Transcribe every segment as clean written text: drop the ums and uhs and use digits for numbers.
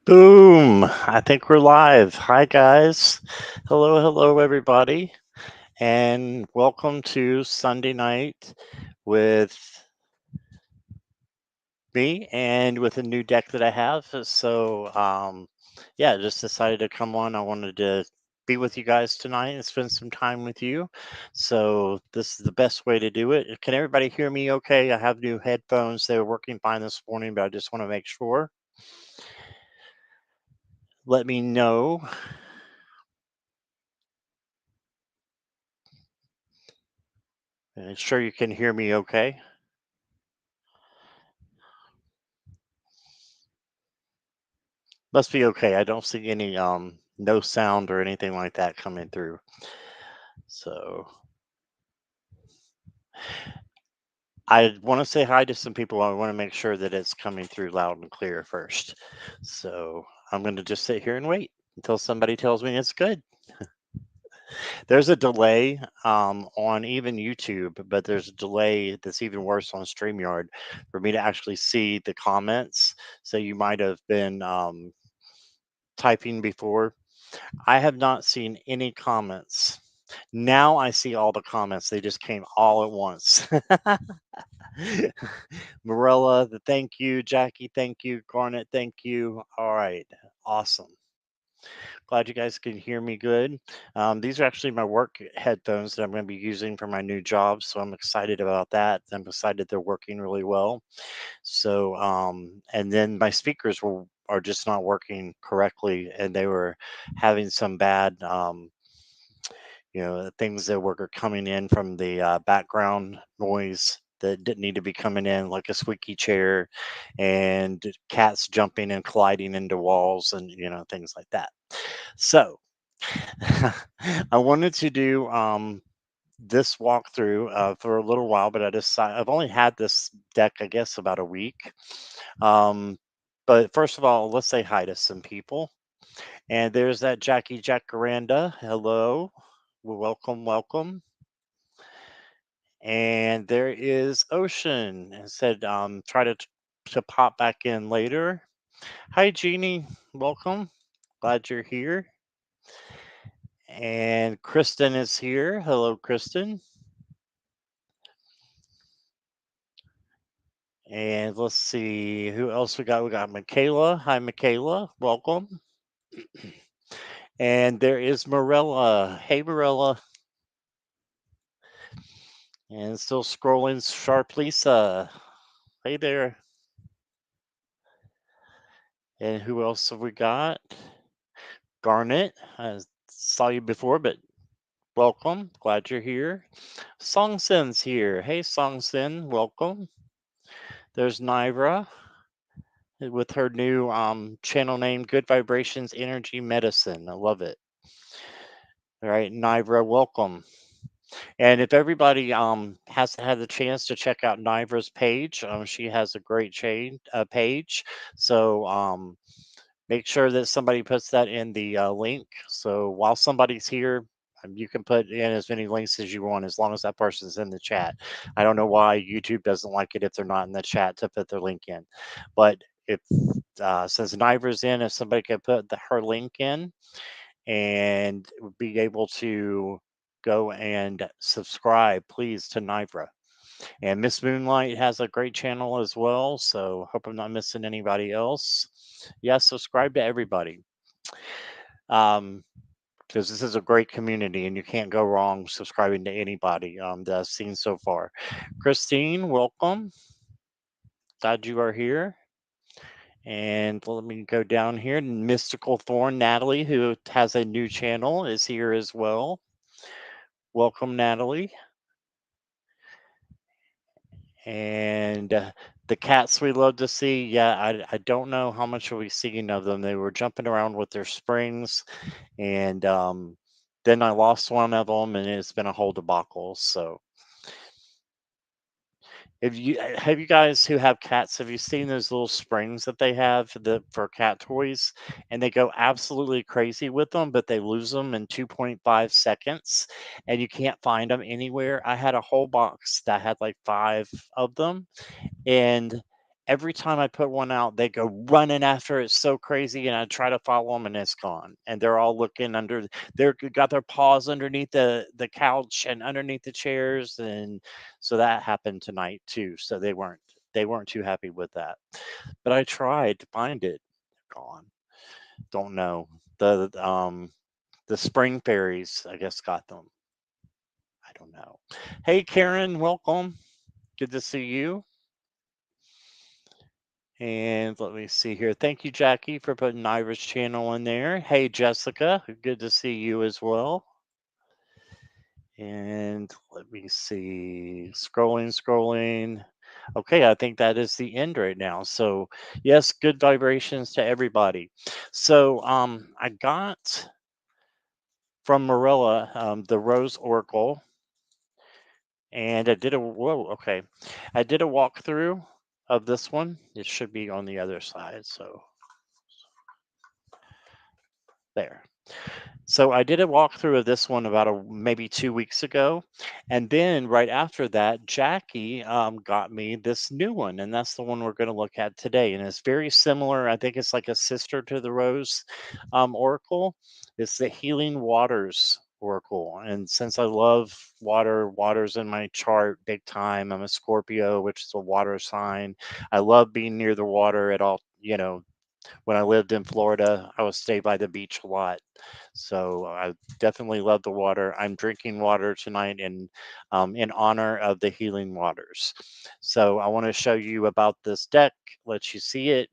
Boom! I think we're live. Hi, guys. Hello, everybody. And welcome to Sunday night with me and with a new deck that I have. Yeah, just decided to come on. I wanted to be with you guys tonight and spend some time with you. So, this is the best way to do it. Can everybody hear me okay? I have new headphones. They were working fine this morning, but I just want to make sure. Let me know. Sure you can hear me okay. Must be okay. I don't see any no sound or anything like that coming through. So I want to say hi to some people. I want to make sure that it's coming through loud and clear first. So I'm going to just sit here and wait until somebody tells me it's good. There's a delay on even YouTube, but there's a delay that's even worse on StreamYard for me to actually see the comments. So you might have been typing before. I have not seen any comments. Now I see all the comments. They just came all at once. Morella, the thank you. Jackie, thank you. Garnet, thank you. All right. Awesome. Glad you guys can hear me good. These are actually my work headphones that I'm going to be using for my new job. So I'm excited about that. I'm excited they're working really well. And then my speakers are just not working correctly, and they were having some bad, things that were coming in from the background noise that didn't need to be coming in, like a squeaky chair and cats jumping and colliding into walls and things like that. So I wanted to do this walkthrough for a little while, but I've only had this deck, I guess, about a week. Um, but first of all, let's say hi to some people. And there's that Jackie Jacaranda. Hello. Well, welcome, welcome. And there is Ocean and said, try to pop back in later. Hi, Jeannie. Welcome. Glad you're here. And Kristen is here. Hello, Kristen. And let's see who else we got. We got Michaela. Hi, Michaela. Welcome. And there is Morella. Hey, Morella. And still scrolling, Sharp Lisa. Hey there. And who else have we got? Garnet. I saw you before, but welcome. Glad you're here. Songsin's here. Hey, Songsin. Welcome. There's Nivra with her new channel name, Good Vibrations Energy Medicine. I love it. All right, Nivra, welcome. And if everybody has had the chance to check out Nivra's page, she has a great page. So make sure that somebody puts that in the link. So while somebody's here, you can put in as many links as you want as long as that person's in the chat. I don't know why YouTube doesn't like it if they're not in the chat to put their link in. But if since Nivra's in, if somebody could put her link in and be able to go and subscribe, please, to Nivra. And Miss Moonlight has a great channel as well. So hope I'm not missing anybody else. Yes, subscribe to everybody. Because this is a great community and you can't go wrong subscribing to anybody that I've seen so far. Christine, welcome. Glad you are here. And let me go down here. Mystical Thorn Natalie, who has a new channel, is here as well. Welcome, Natalie. And the cats we love to see. Yeah, I don't know how much are we seeing of them. They were jumping around with their springs, and then I lost one of them, and it's been a whole debacle. So, if you have you guys who have cats, have you seen those little springs that they have for cat toys, and they go absolutely crazy with them, but they lose them in 2.5 seconds, and you can't find them anywhere. I had a whole box that had like five of them, and every time I put one out, they go running after it so crazy, and I try to follow them, and it's gone. And they're all looking under. They're got their paws underneath the couch and underneath the chairs, and so that happened tonight too. So they weren't too happy with that. But I tried to find it. Gone. Don't know. The spring fairies, I guess, got them. I don't know. Hey, Karen, welcome. Good to see you. And let me see here. Thank you, Jackie, for putting Ira's channel in there. Hey, Jessica, good to see you as well. And let me see. Scrolling. Okay, I think that is the end right now. So, yes, good vibrations to everybody. So, I got from Marilla the Rose Oracle, and I did a whoa. Okay, I did a walkthrough of this one. It should be on the other side. So there. So I did a walkthrough of this one about maybe 2 weeks ago, and then right after that, Jackie got me this new one, and that's the one we're going to look at today. And it's very similar. I think it's like a sister to the Rose Oracle. It's the Healing Waters Oracle, and since I love water, water's in my chart big time. I'm a Scorpio, which is a water sign. I love being near the water at all. When I lived in Florida, I would stay by the beach a lot. So I definitely love the water. I'm drinking water tonight in honor of the healing waters. So I want to show you about this deck, let you see it.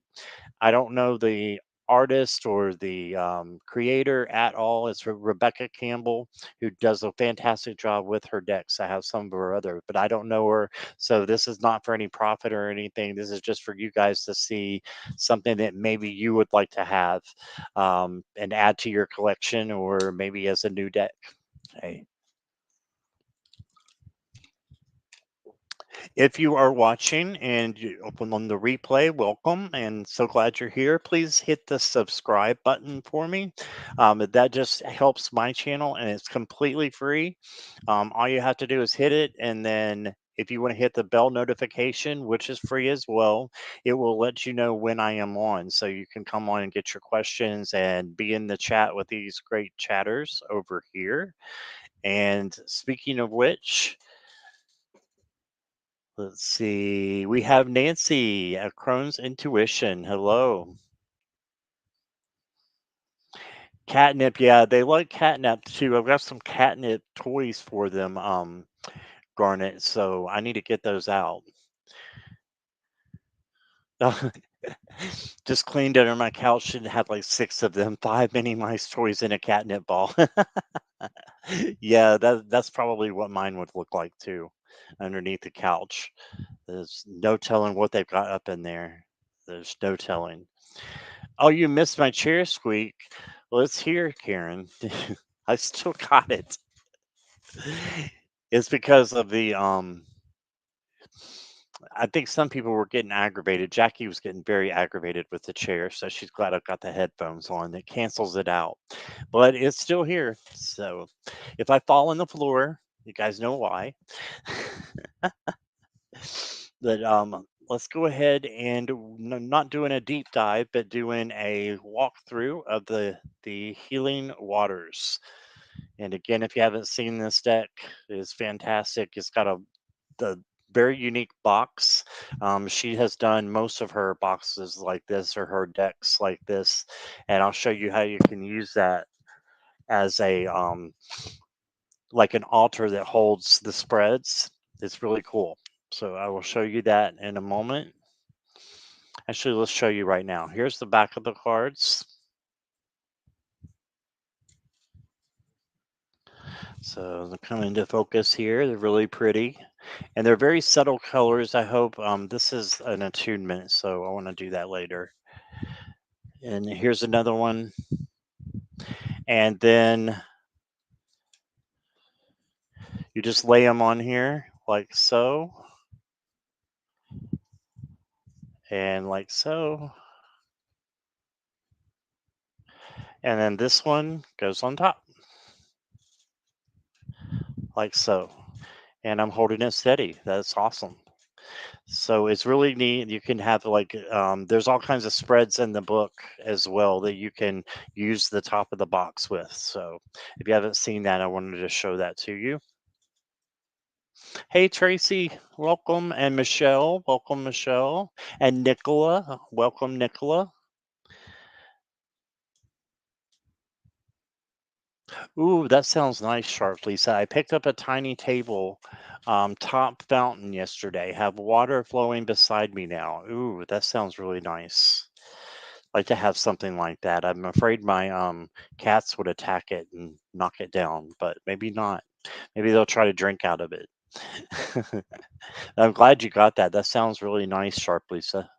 I don't know the artist or the creator at all. It's Rebecca Campbell, who does a fantastic job with her decks. I have some of her other, but I don't know her. So this is not for any profit or anything. This is just for you guys to see something that maybe you would like to have and add to your collection, or maybe as a new deck. Okay. If you are watching and you open on the replay, welcome and so glad you're here. Please hit the subscribe button for me. That just helps my channel and it's completely free. All you have to do is hit it, and then if you want to hit the bell notification, which is free as well, it will let you know when I am on. So you can come on and get your questions and be in the chat with these great chatters over here. And speaking of which, let's see. We have Nancy at Crohn's Intuition. Hello. Catnip. Yeah, they like catnip too. I've got some catnip toys for them, Garnet. So I need to get those out. Just cleaned under my couch and had like six of them, five Minnie Mice toys and a catnip ball. Yeah, that's probably what mine would look like too, underneath the couch. There's no telling what they've got up in there. There's no telling. Oh, you missed my chair squeak. Well, it's here, Karen. I still got it. It's because of the I think some people were getting aggravated. Jackie was getting very aggravated with the chair, so she's glad I've got the headphones on. It cancels it out, but it's still here. So if I fall on the floor, you guys know why. But let's go ahead and not doing a deep dive, but doing a walkthrough of the healing waters. And again, if you haven't seen this deck, it's fantastic. It's got the very unique box. She has done most of her boxes like this or her decks like this, and I'll show you how you can use that as a like an altar that holds the spreads. It's really cool. So I will show you that in a moment. Actually, let's show you right now. Here's the back of the cards. So they're coming into focus here. They're really pretty. And they're very subtle colors. I hope this is an attunement, so I want to do that later. And here's another one. And then you just lay them on here like so. And like so. And then this one goes on top. Like so. And I'm holding it steady. That's awesome. So it's really neat. You can have like there's all kinds of spreads in the book as well that you can use the top of the box with. So if you haven't seen that, I wanted to show that to you. Hey Tracy, welcome, and Michelle, welcome Michelle, and Nicola, welcome Nicola. Ooh, that sounds nice, Sharp Lisa. I picked up a tiny table, top fountain yesterday. Have water flowing beside me now. Ooh, that sounds really nice. Like to have something like that. I'm afraid my cats would attack it and knock it down, but maybe not. Maybe they'll try to drink out of it. I'm glad you got that. That sounds really nice, Sharp Lisa.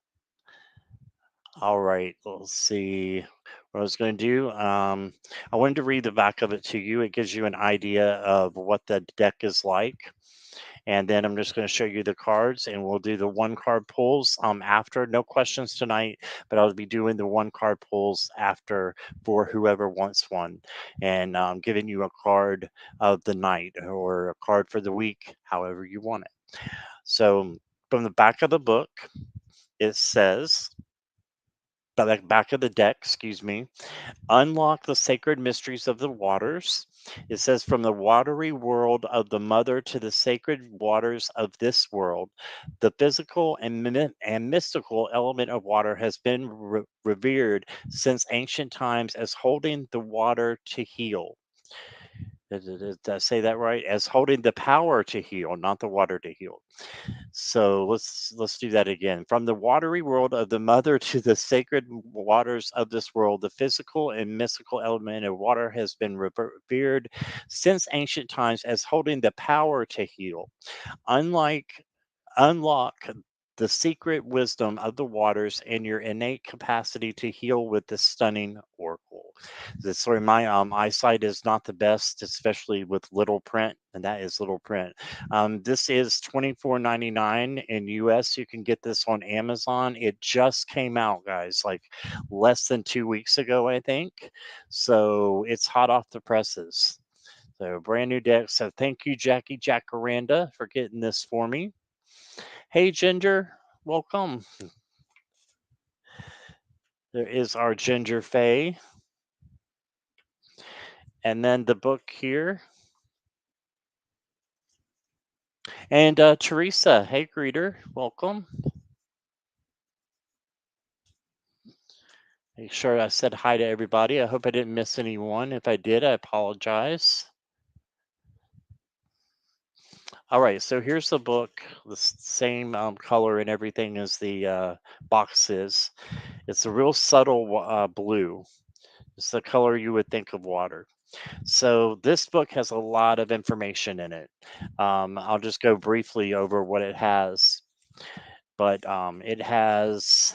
All right, let's see what I was going to do. I wanted to read the back of it to you. It gives you an idea of what the deck is like. And then I'm just going to show you the cards and we'll do the one card pulls after. No questions tonight, but I'll be doing the one card pulls after for whoever wants one. And giving you a card of the night or a card for the week, however you want it. So from the back of the book, it says, by the back of the deck, excuse me, unlock the sacred mysteries of the waters. It says, from the watery world of the mother to the sacred waters of this world, the physical and, and mystical element of water has been revered since ancient times as holding the water to heal. Did I say that right? As holding the power to heal, not the water to heal. So let's do that again. From the watery world of the mother to the sacred waters of this world, the physical and mystical element of water has been revered since ancient times as holding the power to heal. Unlike Unlock the secret wisdom of the waters and your innate capacity to heal with this stunning oracle. Sorry, my eyesight is not the best, especially with little print, and that is little print. This is $24.99 in US. You can get this on Amazon. It just came out, guys, like less than 2 weeks ago, I think. So it's hot off the presses. So brand new deck. So thank you, Jackie Jacaranda, for getting this for me. Hey, Ginger, welcome. There is our Ginger Faye. And then the book here. And Teresa, hey, greeter, welcome. Make sure I said hi to everybody. I hope I didn't miss anyone. If I did, I apologize. All right, so here's the book, the same color and everything as the box is. It's a real subtle blue. It's the color you would think of water. So this book has a lot of information in it. I'll just go briefly over what it has, but it has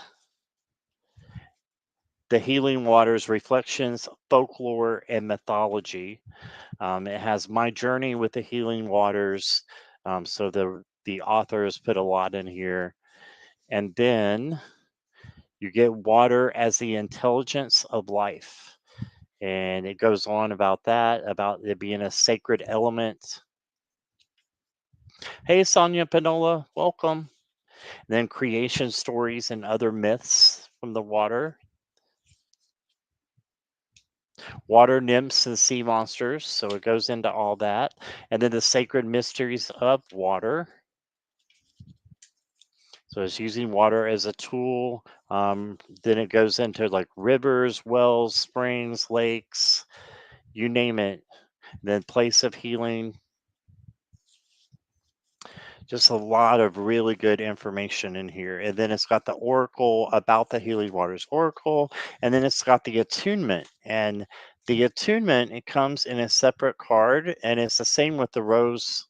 the healing waters, reflections, folklore, and mythology. It has my journey with the healing waters. So the author has put a lot in here, and then you get water as the intelligence of life. And it goes on about that, about it being a sacred element. Hey, Sonia Pinola, welcome. And then creation stories and other myths from the water. Water nymphs and sea monsters. So it goes into all that. And then the sacred mysteries of water. So it's using water as a tool. Then it goes into like rivers, wells, springs, lakes, you name it. Then place of healing. Just a lot of really good information in here. And then it's got the oracle about the healing waters oracle. And then it's got the attunement. And the attunement, it comes in a separate card. And it's the same with the rose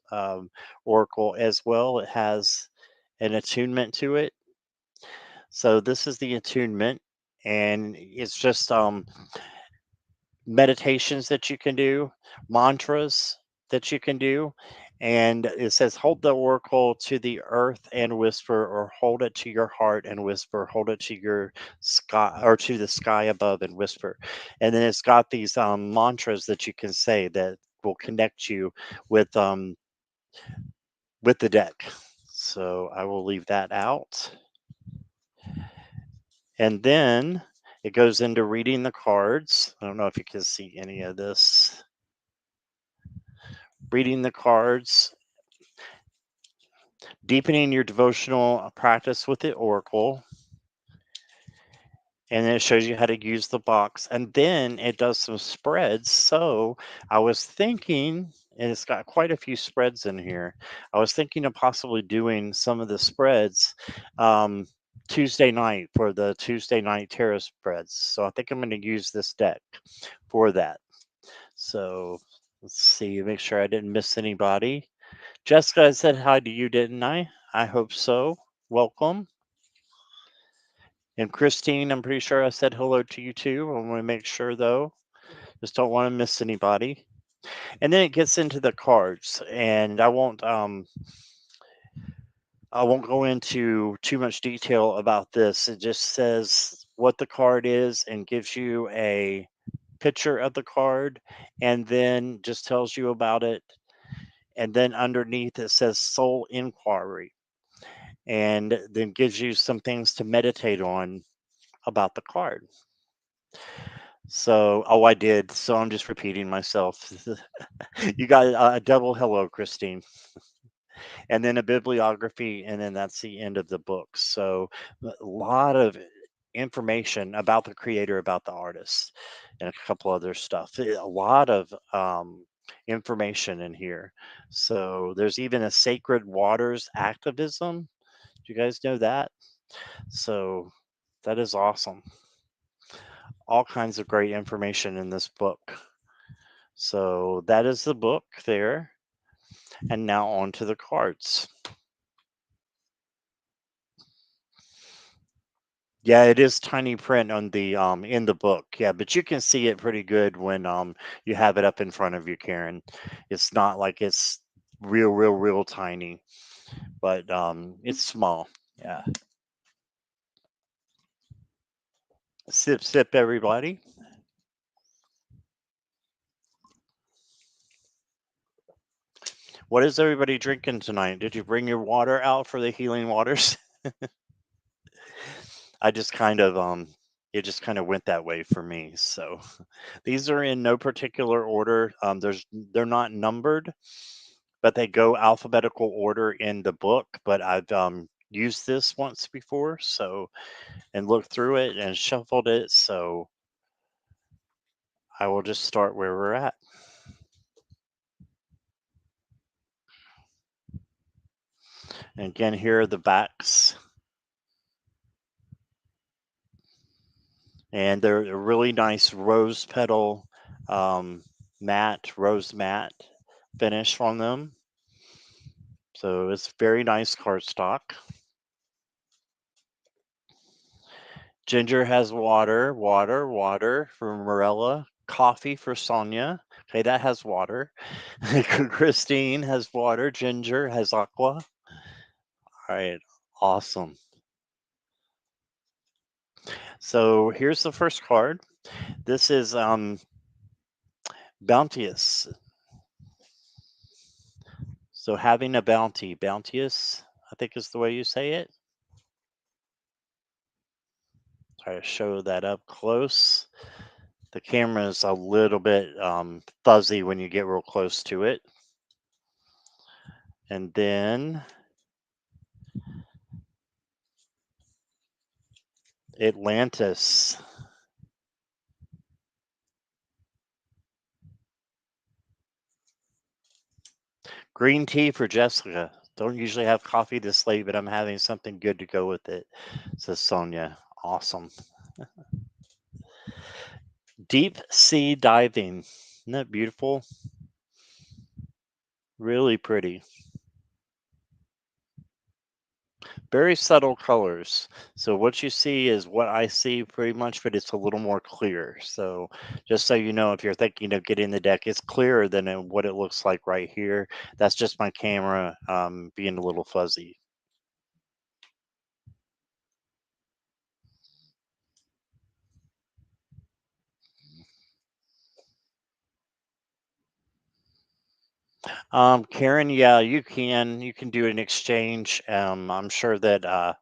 oracle as well. It has an attunement to it. So this is the attunement. And it's just meditations that you can do, mantras that you can do. And it says, hold the oracle to the earth and whisper, or hold it to your heart and whisper, hold it to your sky or to the sky above and whisper. And then it's got these mantras that you can say that will connect you with the deck. So I will leave that out. And then it goes into reading the cards. I don't know if you can see any of this. Reading the cards, deepening your devotional practice with the Oracle. And then it shows you how to use the box. And then it does some spreads. So I was thinking, and it's got quite a few spreads in here. I was thinking of possibly doing some of the spreads Tuesday night for the Tuesday night tarot spreads. So I think I'm going to use this deck for that. So let's see, make sure I didn't miss anybody. Jessica, I said hi to you, didn't I? I hope so. Welcome. And Christine, I'm pretty sure I said hello to you too. I want to make sure though. Just don't want to miss anybody. And then it gets into the cards, and I won't go into too much detail about this. It just says what the card is and gives you a picture of the card, and then just tells you about it. And then underneath it says soul inquiry, and then gives you some things to meditate on about the card. So, oh, I did. So I'm just repeating myself. You got a double hello, Christine, and then a bibliography, and then that's the end of the book. So, a lot of information about the creator, about the artist, and a couple other stuff. A lot of information in here. So, there's even a sacred waters activism. Do you guys know that? So, that is awesome. All kinds of great information in this book. So that is the book there. And now on to the cards. Yeah, it is tiny print on the in the book. Yeah, but you can see it pretty good when you have it up in front of you, Karen. It's not like it's real tiny, but it's small. Yeah. Sip sip everybody. What is everybody drinking tonight? Did you bring your water out for the healing waters? I just kind of it just kind of went that way for me. So these are in no particular order. They're not numbered, but they go alphabetical order in the book. But I've used this once before, so and looked through it and shuffled it. So I will just start where we're at. And again, here are the backs. And they're a really nice rose petal rose matte finish on them. So it's very nice cardstock. Ginger has water for Morella. Coffee for Sonia. Okay, that has water. Christine has water. Ginger has aqua. All right, awesome. So here's the first card. This is Bounteous. So having a bounty, bounteous, I think is the way you say it. Try to show that up close. The camera is a little bit fuzzy when you get real close to it. And then Atlantis. Green tea for Jessica. Don't usually have coffee this late, but I'm having something good to go with it, says Sonia. Awesome. Deep sea diving. Isn't that beautiful? Really pretty. Very subtle colors. So what you see is what I see pretty much, but it's a little more clear. So just so you know, if you're thinking of getting the deck, it's clearer than what it looks like right here. That's just my camera being a little fuzzy. Karen, yeah, you can do an exchange. I'm sure that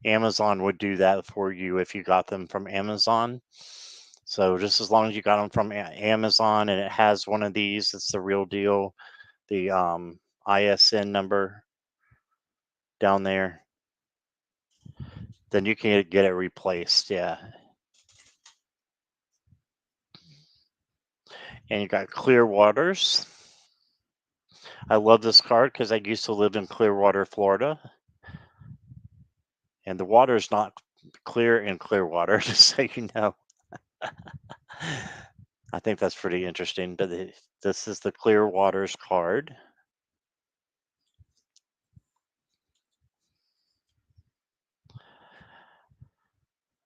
Amazon would do that for you if you got them from Amazon. So just as long as you got them from Amazon and it has one of these, it's the real deal. The ISN number down there, then you can get it replaced. Yeah, and you got Clear Waters. I love this card because I used to live in Clearwater, Florida, and the water is not clear in Clearwater, just so you know. I think that's pretty interesting. But this is the Clear Waters card.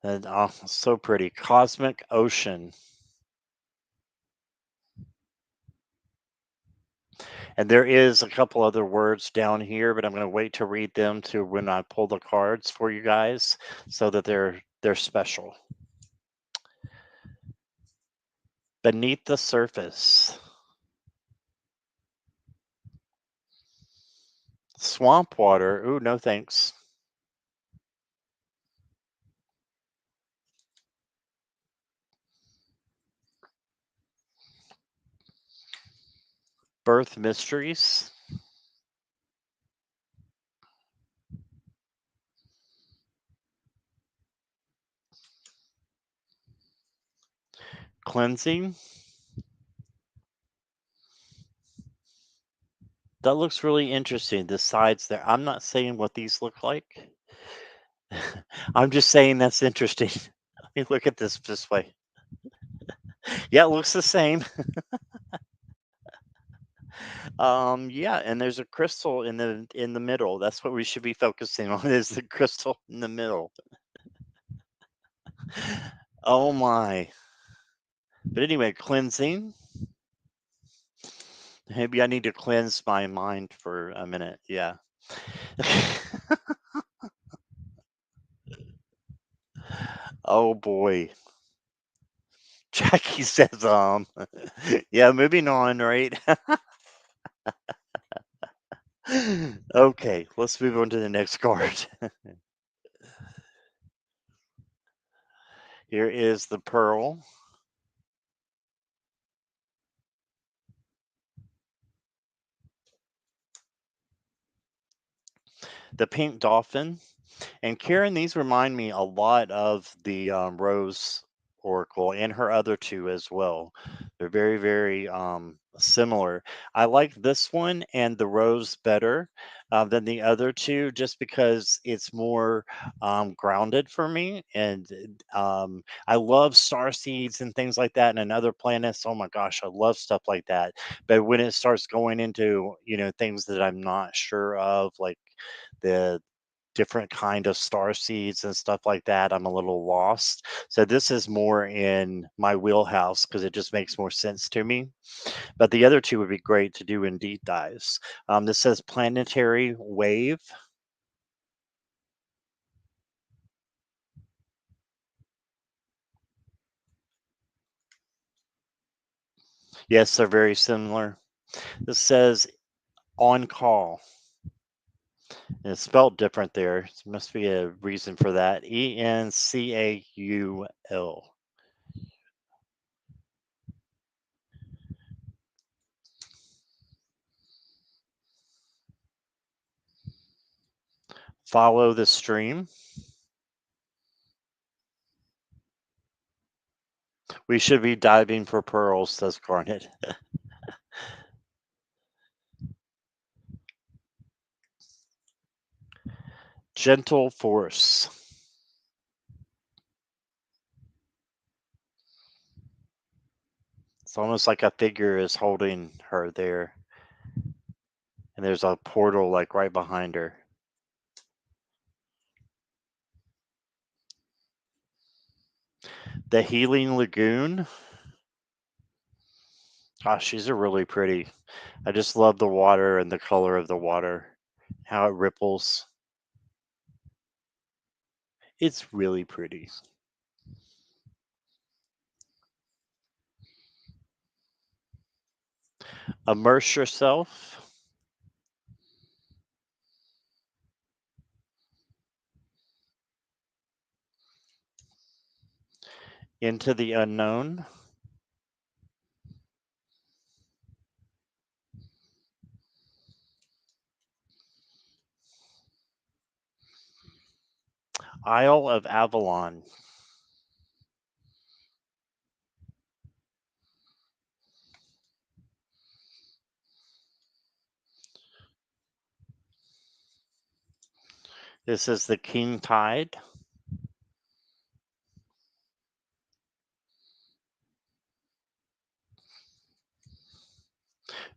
And oh, so pretty. Cosmic Ocean. And there is a couple other words down here, but I'm going to wait to read them to when I pull the cards for you guys so that they're special. Beneath the surface. Swamp water. Ooh, no thanks. Birth mysteries. Cleansing. That looks really interesting. The sides there. I'm not saying what these look like. I'm just saying that's interesting. Let me look at this way. Yeah, it looks the same. Yeah, and there's a crystal in the middle. That's what we should be focusing on is the crystal in the middle. Oh my. But anyway, cleansing. Maybe I need to cleanse my mind for a minute. Yeah. Oh boy. Jackie says, yeah, moving on, right? Okay, let's move on to the next card. Here is the pearl, the pink dolphin. And Karen, these remind me a lot of the Rose Oracle and her other two as well. They're very, very similar. I like this one and the Rose better than the other two, just because it's more grounded for me. And I love star seeds and things like that, and other planets. Oh my gosh, I love stuff like that. But when it starts going into things that I'm not sure of, like the different kind of star seeds and stuff like that, I'm a little lost. So this is more in my wheelhouse because it just makes more sense to me. But the other two would be great to do in deep dives. This says planetary wave. Yes, they're very similar. This says on call. And it's spelled different there. There must be a reason for that. Encaul. Follow the stream. We should be diving for pearls, says Garnet. Gentle force. It's almost like a figure is holding her there, and there's a portal like right behind her. The Healing Lagoon. Gosh, these are really pretty. I just love the water and the color of the water, how it ripples. It's really pretty. Immerse yourself into the unknown. Isle of Avalon. This is the king tide.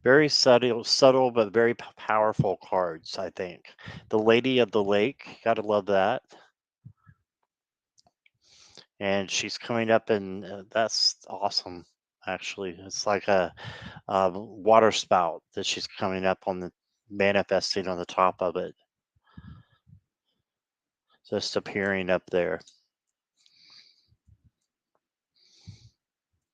Very subtle, but very powerful cards, I think. The Lady of the Lake, gotta love that. And she's coming up, and that's awesome. Actually, it's like a water spout that she's coming up on the manifesting on the top of it, just appearing up there.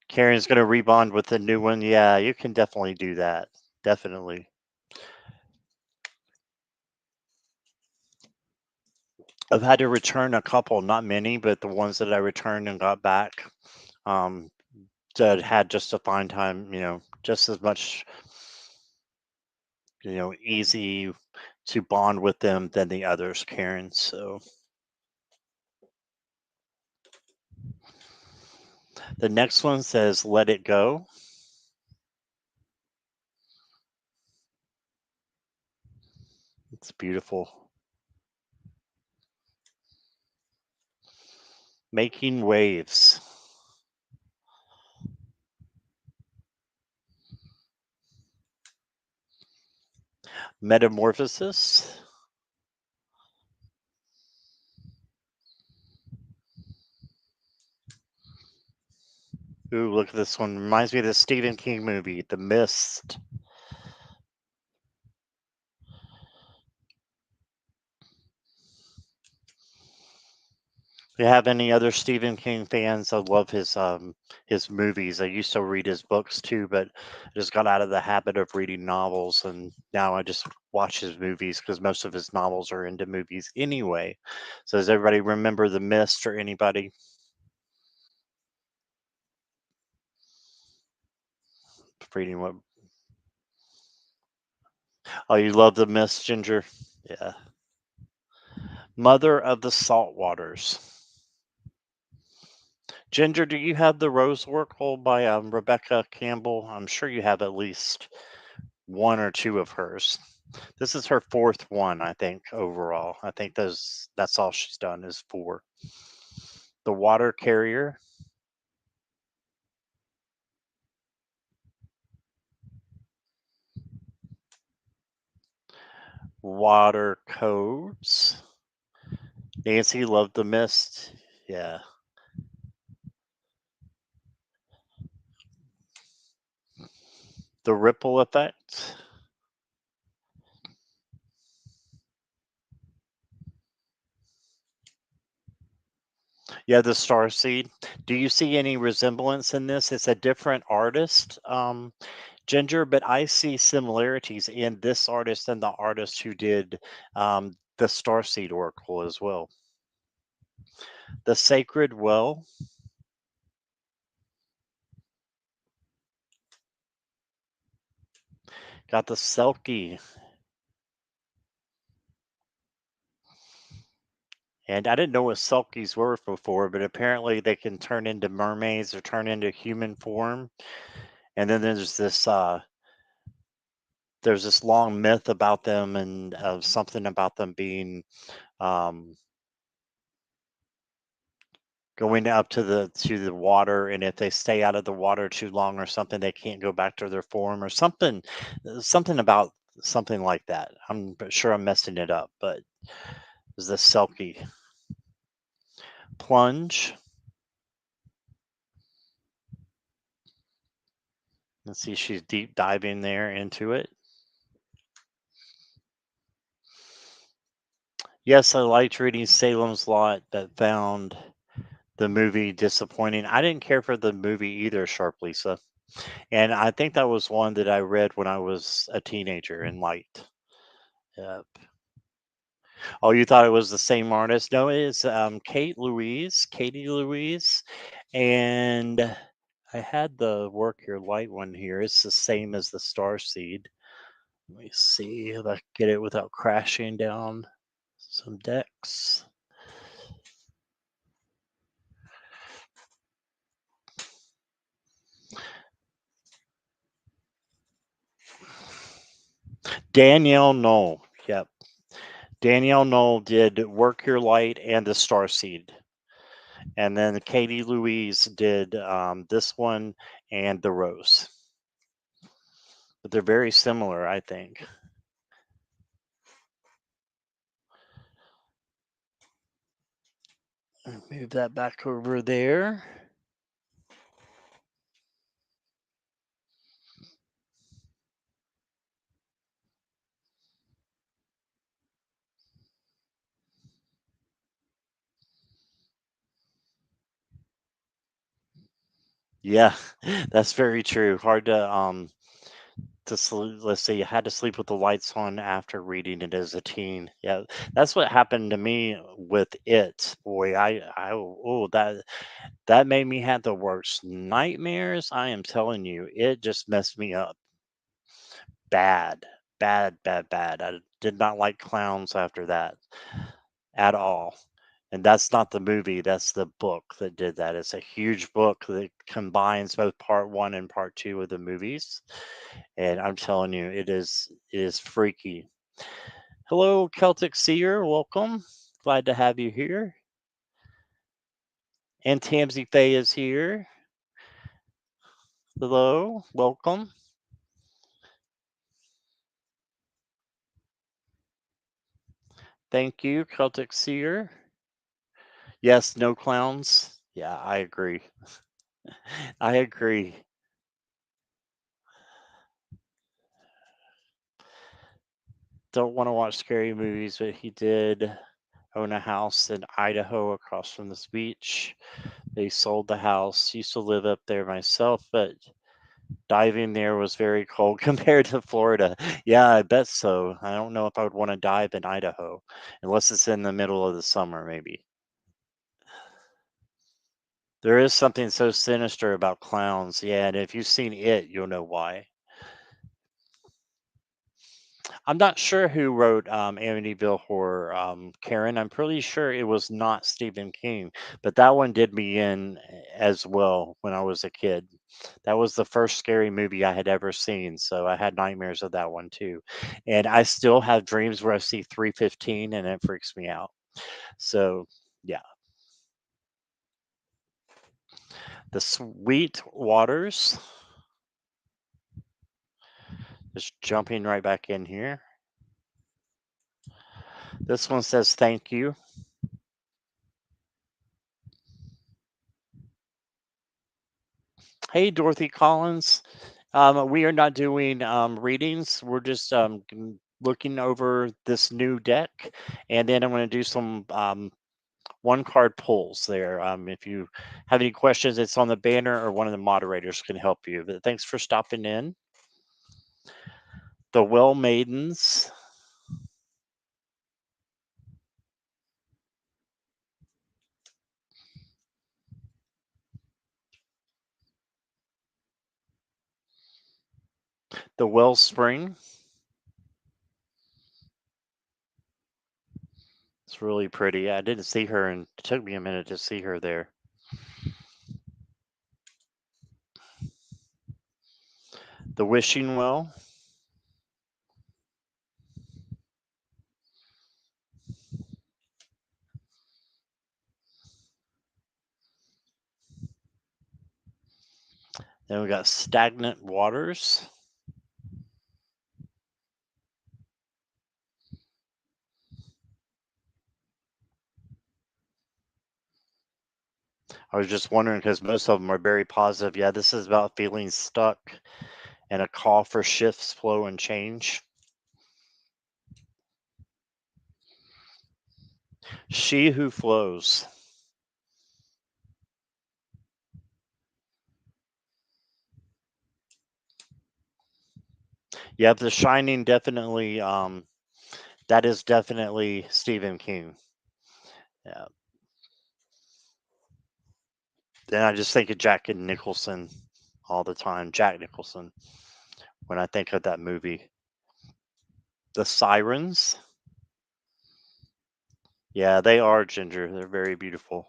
Karen's gonna rebond with the new one. Yeah, you can definitely do that. Definitely. I've had to return a couple, not many, but the ones that I returned and got back, um, that had just a fine time, just as much, easy to bond with them than the others, Karen. So the next one says, "Let it go." It's beautiful. Making waves. Metamorphosis. Ooh, look at this one. Reminds me of the Stephen King movie, The Mist. Do you have any other Stephen King fans? I love his movies. I used to read his books too, but I just got out of the habit of reading novels, and now I just watch his movies because most of his novels are into movies anyway. So does everybody remember The Mist or anybody reading what? Oh, you love The Mist, Ginger? Yeah. Mother of the Salt Waters. Ginger, do you have the Rose Oracle by Rebecca Campbell? I'm sure you have at least one or two of hers. This is her fourth one, I think, overall. I think that's all she's done is four. The Water Carrier, Water Codes. Nancy loved the mist. Yeah. The Ripple Effect. Yeah, the Star Seed. Do you see any resemblance in this? It's a different artist, Ginger, but I see similarities in this artist and the artist who did the Starseed Oracle as well. The Sacred Well. Got the Selkie. And I didn't know what Selkies were before, but apparently they can turn into mermaids or turn into human form. And then there's this long myth about them and something about them being um, going up to the water, and if they stay out of the water too long or something, they can't go back to their form or something about something like that. I'm sure I'm messing it up, but is the Selkie plunge? Let's see, she's deep diving there into it. Yes, I liked reading Salem's Lot, but found the movie disappointing. I didn't care for the movie either, Sharp Lisa. And I think that was one that I read when I was a teenager and liked. Yep. Oh, you thought it was the same artist? No, it's Katie Louise, and I had the Work Your Light one here. It's the same as the Star Seed. Let me see if I can get it without crashing down some decks. Danielle Knoll. Yep. Danielle Knoll did Work Your Light and the Star Seed. And then Katie Louise did this one and the Rose. But they're very similar, I think. Move that back over there. Yeah, that's very true. Hard to sleep. Let's say you had to sleep with the lights on after reading it as a teen. Yeah, that's what happened to me with it. Boy, that made me have the worst nightmares. I am telling you, it just messed me up bad, bad, bad, bad. I did not like clowns after that at all. And that's not the movie, that's the book that did that. It's a huge book that combines both part 1 and part 2 of the movies, and I'm telling you, it is freaky. Hello, Celtic Seer, welcome. Glad to have you here. And Tamsy Faye is here. Hello, welcome. Thank you, Celtic Seer. Yes, no clowns. Yeah, I agree. I agree. Don't want to watch scary movies, but he did own a house in Idaho across from this beach. They sold the house. Used to live up there myself, but diving there was very cold compared to Florida. Yeah, I bet so. I don't know if I would want to dive in Idaho unless it's in the middle of the summer, maybe. There is something so sinister about clowns. Yeah, and if you've seen it, you'll know why. I'm not sure who wrote Amityville Horror, Karen. I'm pretty sure it was not Stephen King, but that one did me in as well when I was a kid. That was the first scary movie I had ever seen, so I had nightmares of that one too. And I still have dreams where I see 315 and it freaks me out. So, yeah. The Sweet Waters, just jumping right back in here. This one says thank you. Hey, Dorothy Collins. We are not doing readings. We're just looking over this new deck, and then I'm going to do some one card pulls there. If you have any questions, it's on the banner, or one of the moderators can help you. But thanks for stopping in. The Well Maidens, the Wellspring. It's really pretty. I didn't see her, and it took me a minute to see her there. The Wishing Well. Then we got Stagnant Waters. I was just wondering because most of them are very positive. Yeah, this is about feeling stuck and a call for shifts, flow, and change. She Who Flows. Yep, The Shining definitely. That is definitely Stephen King. Yeah. Then I just think of Jack and Nicholson all the time. Jack Nicholson when I think of that movie. The Sirens. Yeah, they are ginger. They're very beautiful.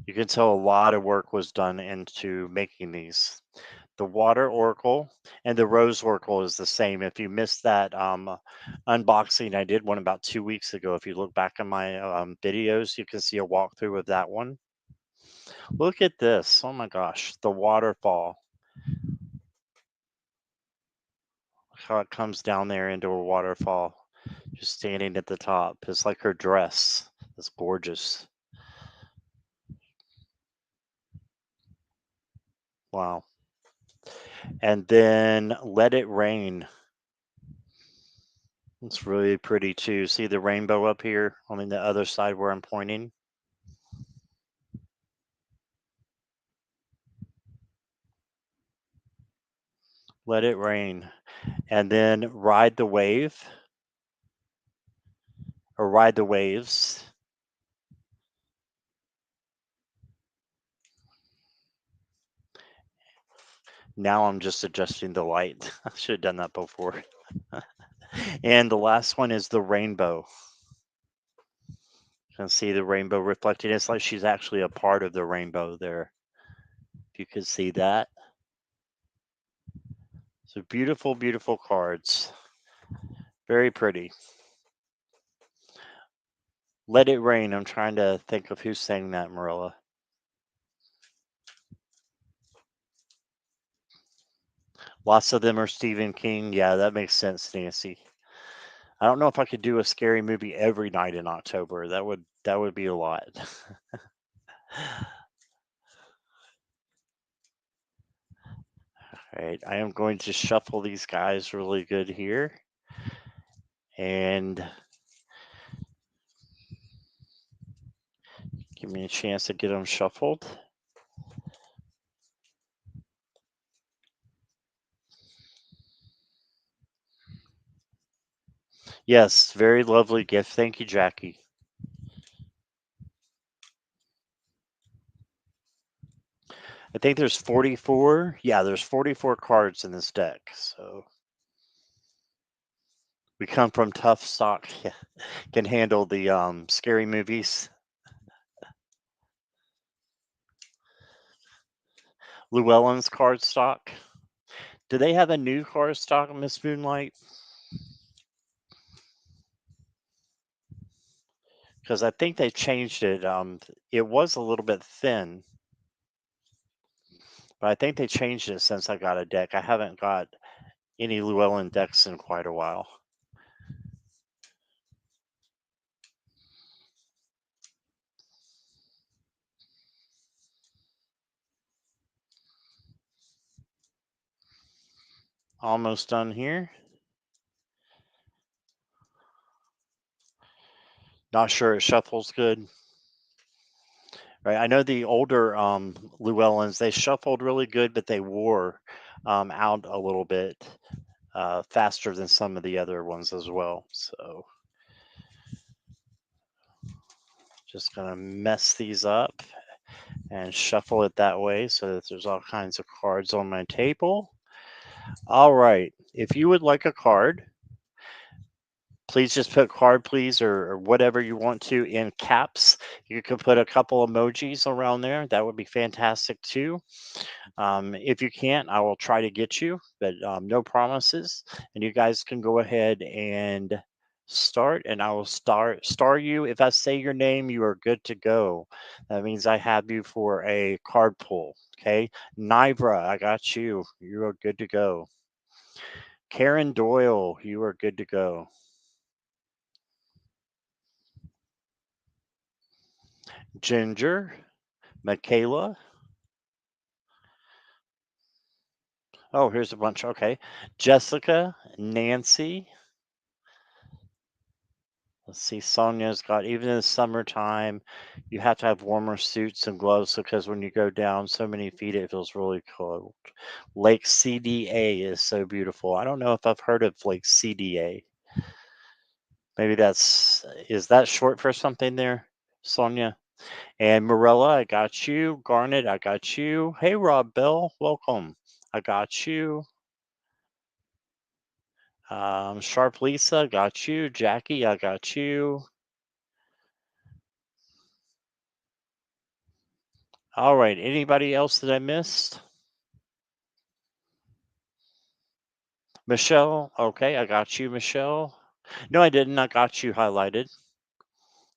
You can tell a lot of work was done into making these. The water oracle and the rose oracle is the same. If you missed that unboxing, I did one about 2 weeks ago. If you look back in my videos, you can see a walkthrough of that one. Look at this. Oh my gosh, the waterfall. Look how it comes down there into a waterfall. Just standing at the top. It's like her dress. It's gorgeous. Wow. And then Let It Rain. It's really pretty too. See the rainbow up here on the other side where I'm pointing? Let It Rain. And then Ride the Wave or Ride the Waves. Now I'm just adjusting the light. I should have done that before. And the last one is the rainbow. You can see the rainbow reflecting. It's like she's actually a part of the rainbow there. If you could see that. So beautiful, beautiful cards. Very pretty. Let It Rain. I'm trying to think of who sang that, Marilla. Lots of them are Stephen King. Yeah, that makes sense, Nancy. I don't know if I could do a scary movie every night in October. That would be a lot. All right, I am going to shuffle these guys really good here. And give me a chance to get them shuffled. Yes, very lovely gift. Thank you, Jackie. I think there's 44. Yeah, there's 44 cards in this deck. So we come from tough stock. Yeah, can handle the scary movies. Llewellyn's card stock. Do they have a new card stock, Miss Moonlight? Because I think they changed it. It was a little bit thin, but I think they changed it since I got a deck. I haven't got any Llewellyn decks in quite a while. Almost done here. Not sure it shuffles good. Right. I know the older Llewellyns, they shuffled really good, but they wore out a little bit faster than some of the other ones as well. So just gonna mess these up and shuffle it that way so that there's all kinds of cards on my table. All right. If you would like a card, please just put card please or whatever you want to in caps. You could put a couple emojis around there. That would be fantastic too. If you can't, I will try to get you, but no promises. And you guys can go ahead and start, and I will star you. If I say your name, you are good to go. That means I have you for a card pull. Okay, Nivra, I got you. You are good to go. Karen Doyle, you are good to go. Ginger, Michaela. Oh, here's a bunch. Okay, Jessica, Nancy, Let's see, Sonia's got, even in the summertime, you have to have warmer suits and gloves because when you go down so many feet, it feels really cold. Lake CDA is so beautiful. I don't know if I've heard of Lake CDA. Maybe is that short for something there, Sonia? And Morella, I got you. Garnet, I got you. Hey, Rob Bell, welcome. I got you. Sharp Lisa, got you. Jackie, I got you. All right. Anybody else that I missed? Michelle, okay, I got you, Michelle. No, I didn't. I got you highlighted.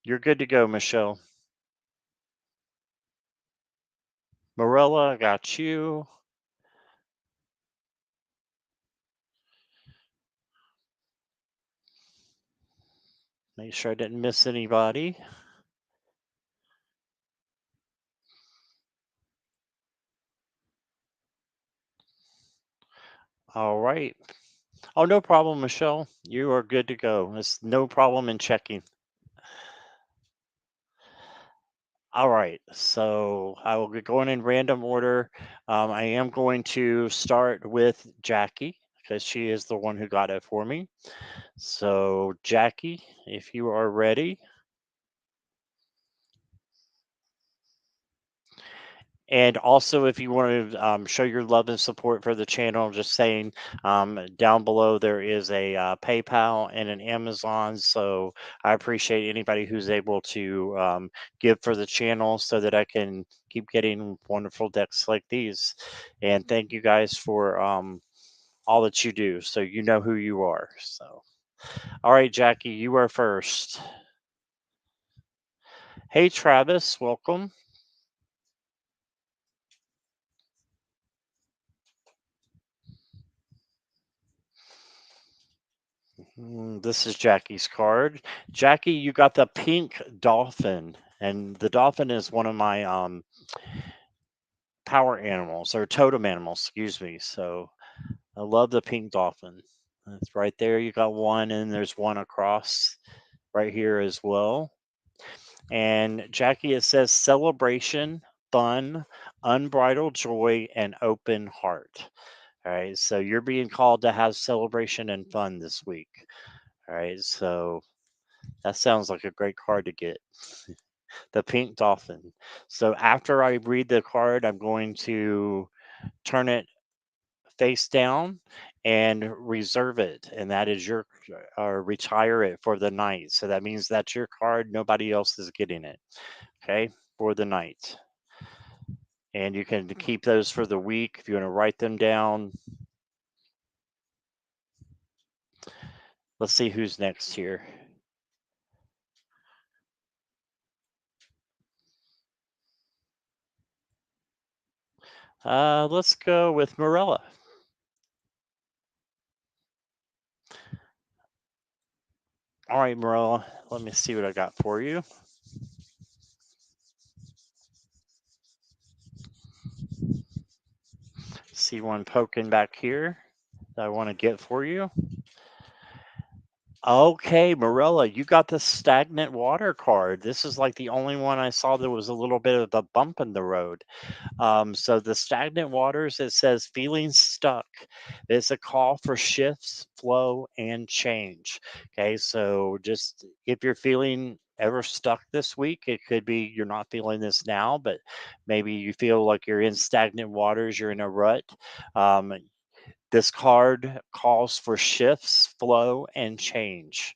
You're good to go, Michelle. Morella, I got you. Make sure I didn't miss anybody. All right. Oh, no problem, Michelle. You are good to go. It's no problem in checking. All right. So I will be going in random order. I am going to start with Jackie because she is the one who got it for me. So, Jackie, if you are ready. And also, if you want to show your love and support for the channel, just saying down below there is a PayPal and an Amazon. So I appreciate anybody who's able to give for the channel so that I can keep getting wonderful decks like these. And thank you guys for all that you do. So you know who you are. So, all right, Jackie, you are first. Hey, Travis, welcome. This is Jackie's card. Jackie, you got the pink dolphin, and the dolphin is one of my power animals or totem animals, excuse me. So I love the pink dolphin. That's right there. You got one, and there's one across right here as well. And Jackie, it says celebration, fun, unbridled joy, and open heart. All right. So you're being called to have celebration and fun this week. All right. So that sounds like a great card to get. The pink dolphin. So after I read the card, I'm going to turn it face down and reserve it. And that is your, or retire it for the night. So that means that's your card. Nobody else is getting it. Okay. For the night. And you can keep those for the week if you want to write them down. Let's see who's next here. Let's go with Morella. All right, Morella, let me see what I got for you. See one poking back here that I want to get for you. Okay, Morella, you got the stagnant water card. This is like the only one I saw that was a little bit of a bump in the road. So the stagnant waters, it says feeling stuck. It's a call for shifts, flow, and change. Okay, so just if you're feeling ever stuck this week, it could be you're not feeling this now, but maybe you feel like you're in stagnant waters, you're in a rut. Um, this card calls for shifts, flow, and change.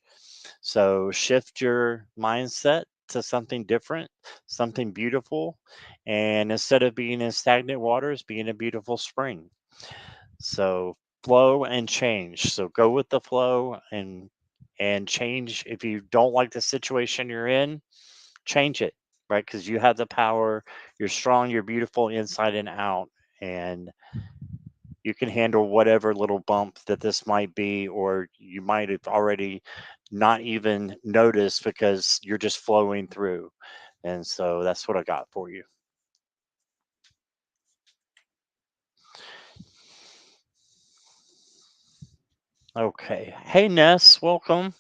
So shift your mindset to something different, something beautiful, and instead of being in stagnant waters, be in a beautiful spring. So flow and change. So go with the flow and change. If you don't like the situation you're in, change it, right? Because you have the power. You're strong. You're beautiful inside and out, and you can handle whatever little bump that this might be, or you might have already not even noticed because you're just flowing through. And so that's what I got for you. Okay. Hey, Ness, welcome.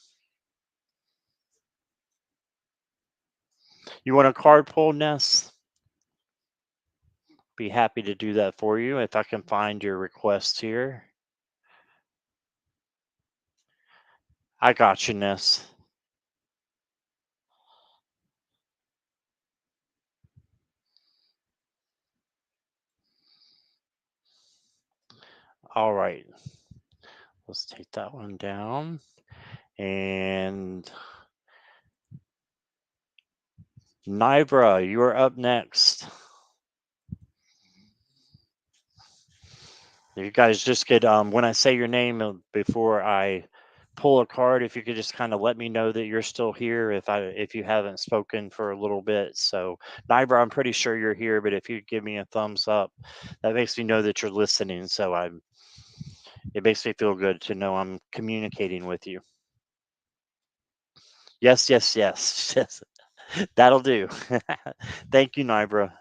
You want a card pull, Ness? Be happy to do that for you if I can find your request here. I got you, Ness. All right. Let's take that one down. And Nibra, you're up next. You guys just get when I say your name before I pull a card, if you could just kind of let me know that you're still here if you haven't spoken for a little bit. So Nibra, I'm pretty sure you're here, but if you give me a thumbs up, that makes me know that you're listening. So it makes me feel good to know I'm communicating with you. Yes, yes, yes. Yes. That'll do. Thank you, Nibra.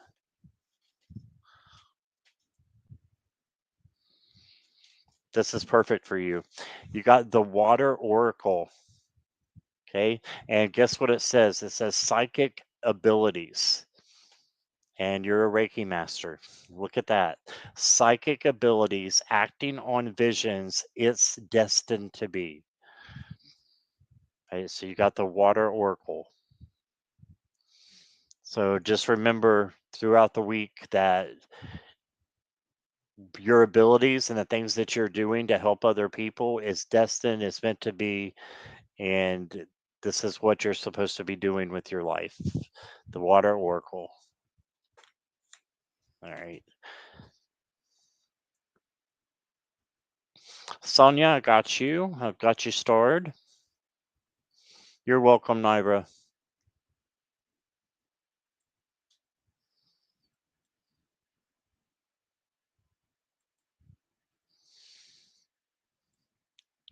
This is perfect for you. You got the Water Oracle. Okay. And guess what it says? It says psychic abilities. And you're a Reiki master. Look at that. Psychic abilities, acting on visions, it's destined to be. Okay, so you got the Water Oracle. So just remember throughout the week that your abilities and the things that you're doing to help other people is destined, is meant to be, and this is what you're supposed to be doing with your life. The Water Oracle. All right. Sonia, I got you. I've got you starred. You're welcome, Nibra.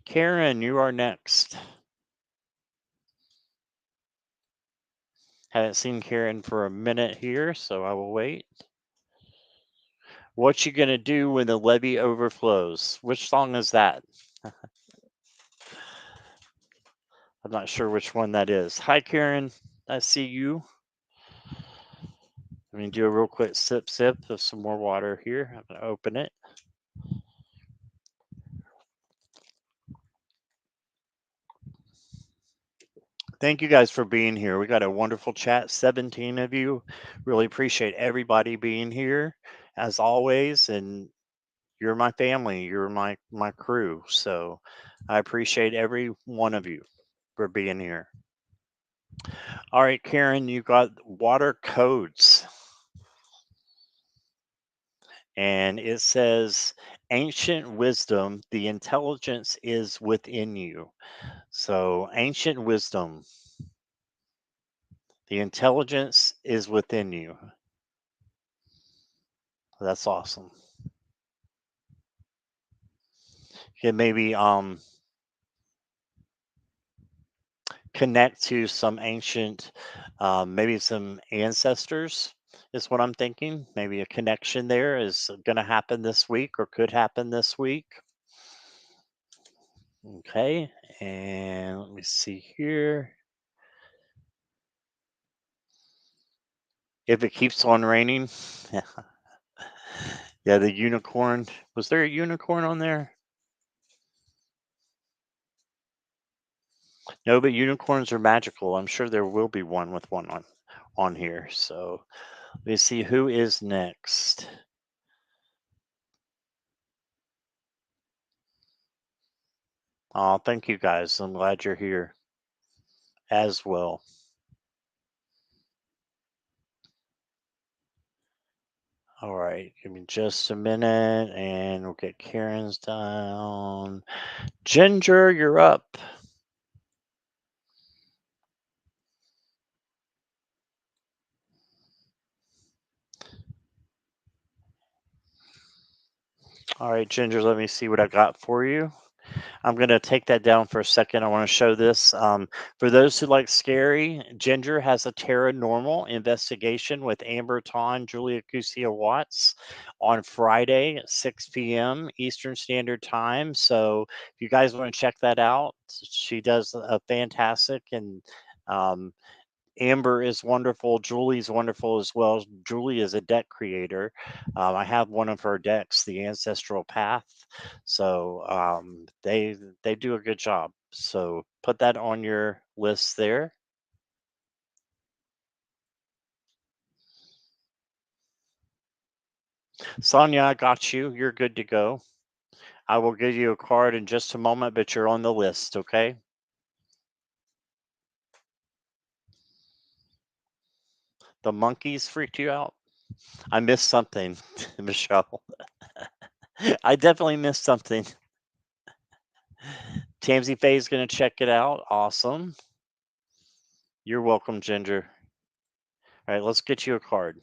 Karen, you are next. Haven't seen Karen for a minute here, so I will wait. What you gonna do when the levee overflows? Which song is that? I'm not sure which one that is. Hi, Karen. I see you. Let me do a real quick sip of some more water here. I'm gonna open it. Thank you guys for being here. We got a wonderful chat, 17 of you. Really appreciate everybody being here as always. And you're my family, you're my crew. So I appreciate every one of you for being here. All right, Karen, you got water codes. And it says ancient wisdom, the intelligence is within you. So ancient wisdom, the intelligence is within you. That's awesome. You can maybe connect to some ancient, maybe some ancestors is what I'm thinking. Maybe a connection there is going to happen this week or could happen this week. Okay, and let me see here. If it keeps on raining, yeah, the unicorn. Was there a unicorn on there? No, but unicorns are magical. I'm sure there will be one with one on here. So let me see who is next. Oh, thank you guys. I'm glad you're here as well. All right, give me just a minute and we'll get Karen's down. Ginger, you're up. All right, Ginger, let me see what I got for you. I'm going to take that down for a second. I want to show this. For those who like scary, Ginger has a Paranormal Investigation with Amber Ton, Julia Cusia Watts on Friday at 6 p.m. Eastern Standard Time. So if you guys want to check that out, she does a fantastic and um, Amber is wonderful. Julie's wonderful as well. Julie is a deck creator. I have one of her decks, the Ancestral Path. So they do a good job. So put that on your list there. Sonia, I got you. You're good to go. I will give you a card in just a moment, but you're on the list, okay? The monkeys freaked you out? I missed something, Michelle. I definitely missed something. Tamsy Faye's going to check it out. Awesome. You're welcome, Ginger. All right, let's get you a card.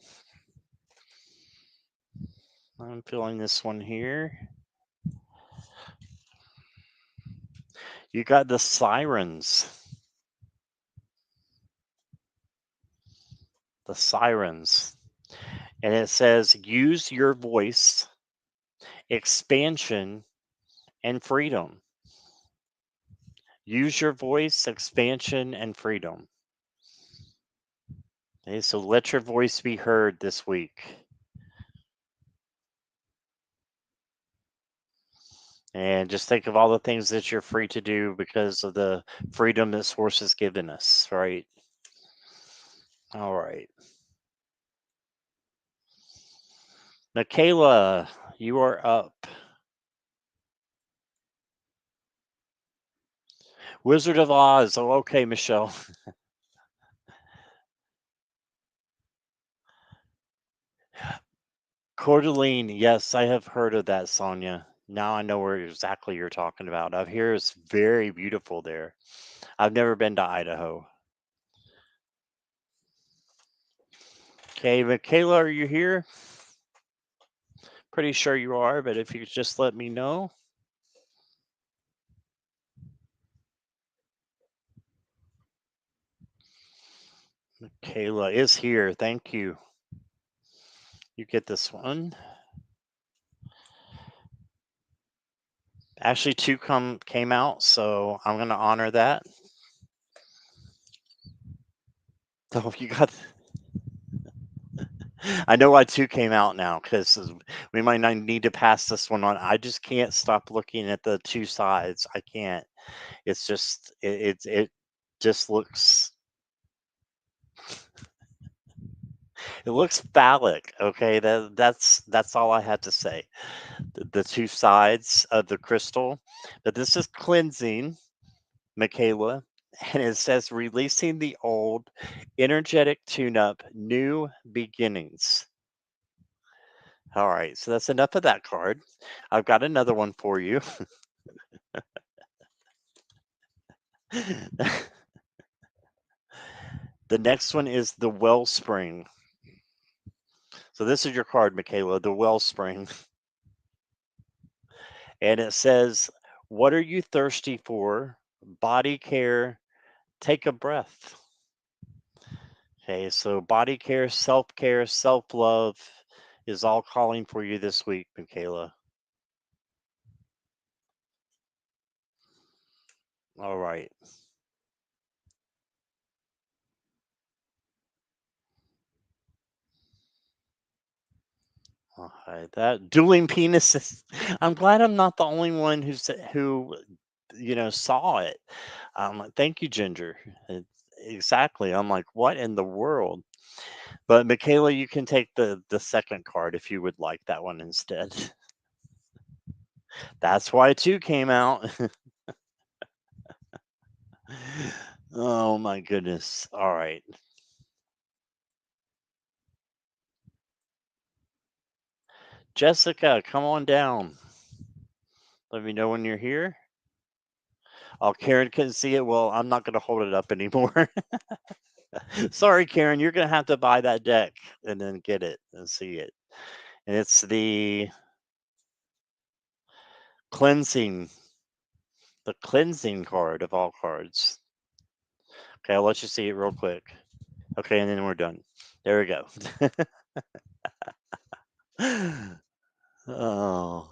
I'm feeling this one here. You got the Sirens. The Sirens. And it says use your voice, expansion, and freedom. Use your voice, expansion, and freedom. Okay, so let your voice be heard this week. And just think of all the things that you're free to do because of the freedom that Source has given us, right? All right. Michaela, you are up. Wizard of Oz. Oh, okay, Michelle. Cordeline. Yes, I have heard of that, Sonia. Now I know where exactly you're talking about. I hear it's very beautiful there. I've never been to Idaho. Okay, Michaela, are you here? Pretty sure you are, but if you could just let me know. Michaela is here. Thank you. You get this one. Actually, two came out, so I'm gonna honor that. So you got. I know why two came out now because we might not need to pass this one on. I just can't stop looking at the two sides. I can't. It's just it just looks it looks phallic. Okay, that's all I had to say. The two sides of the crystal, but this is cleansing, Michaela, and it says releasing the old, energetic tune-up, new beginnings. All right, so that's enough of that card. I've got another one for you. The next one is the Wellspring. So this is your card, Michaela, the Wellspring. And it says, what are you thirsty for? Body care, take a breath. Okay, so body care, self love is all calling for you this week, Michaela. All right. All right. That dueling penises. I'm glad I'm not the only one who saw it. Thank you, Ginger. Exactly. I'm like, what in the world? But Michaela, you can take the second card if you would like that one instead. That's why two came out. Oh my goodness. All right. Jessica, come on down. Let me know when you're here. Oh, Karen couldn't see it. Well, I'm not going to hold it up anymore. Sorry, Karen. You're going to have to buy that deck and then get it and see it. And it's the cleansing, the cleansing card of all cards. Okay, I'll let you see it real quick. Okay, and then we're done. There we go. Oh,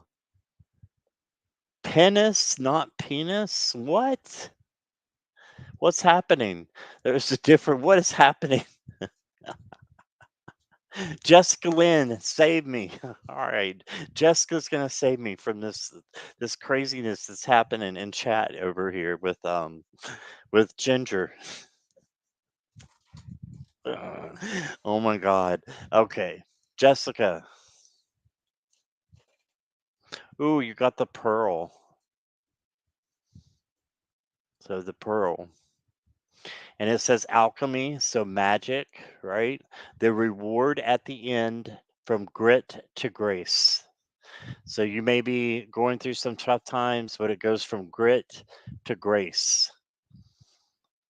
penis, not penis? What? What's happening? There's a different. What is happening? Jessica Lynn, save me. All right. Jessica's gonna save me from this craziness that's happening in chat over here with Ginger. Oh my god. Okay. Jessica. Ooh, you got the pearl. So the pearl. And it says alchemy, so magic, right? The reward at the end from grit to grace. So you may be going through some tough times, but it goes from grit to grace.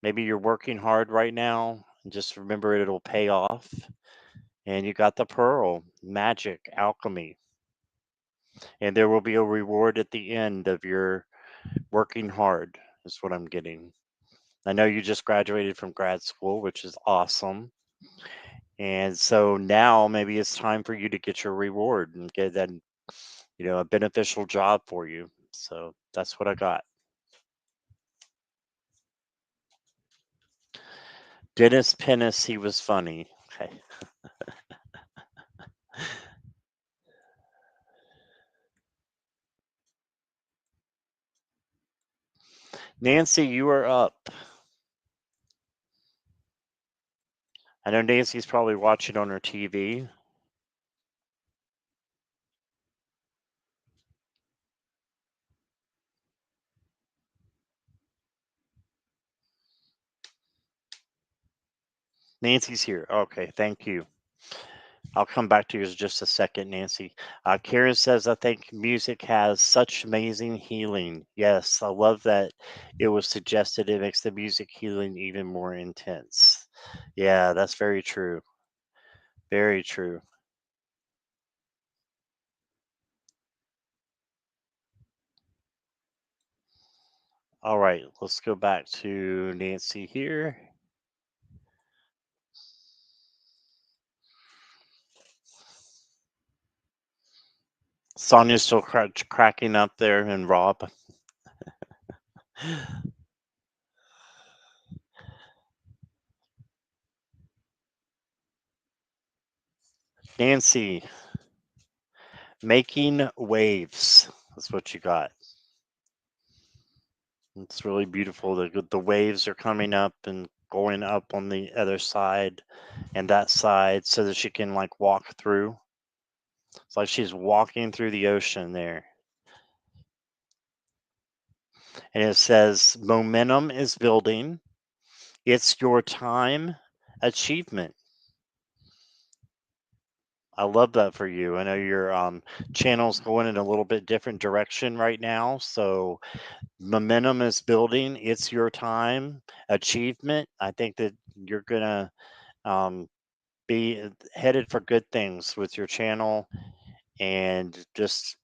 Maybe you're working hard right now, and just remember it'll pay off. And you got the pearl, magic, alchemy. And there will be a reward at the end of your working hard, is what I'm getting. I know you just graduated from grad school, which is awesome. And so now maybe it's time for you to get your reward and get that, a beneficial job for you. So that's what I got. Dennis Pennis, he was funny. Okay. Nancy, you are up. I know Nancy's probably watching on her TV. Nancy's here. Okay, thank you. I'll come back to you in just a second, Nancy. Karen says, I think music has such amazing healing. Yes, I love that it was suggested. It makes the music healing even more intense. Yeah, that's very true. Very true. All right, let's go back to Nancy here. Sonia's still cracking up there, and Rob. Nancy, making waves. That's what you got. It's really beautiful. The waves are coming up and going up on the other side and that side so that she can like walk through. It's like she's walking through the ocean there. And it says, momentum is building. It's your time achievement. I love that for you. I know your channel's going in a little bit different direction right now. So momentum is building. It's your time achievement. I think that you're gonna um, be headed for good things with your channel and just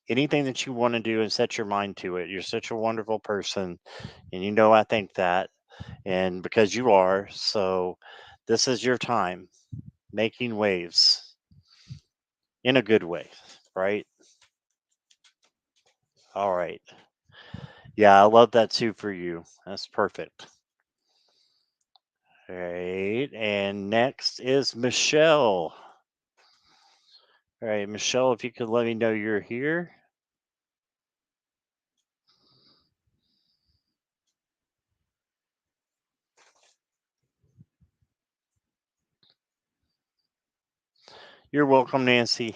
anything that you want to do and set your mind to it. You're such a wonderful person, and I think that, and because you are, so this is your time making waves in a good way, right? All right. Yeah, I love that too for you. That's perfect. All right. And next is Michelle. All right, Michelle, if you could let me know you're here. You're welcome, Nancy.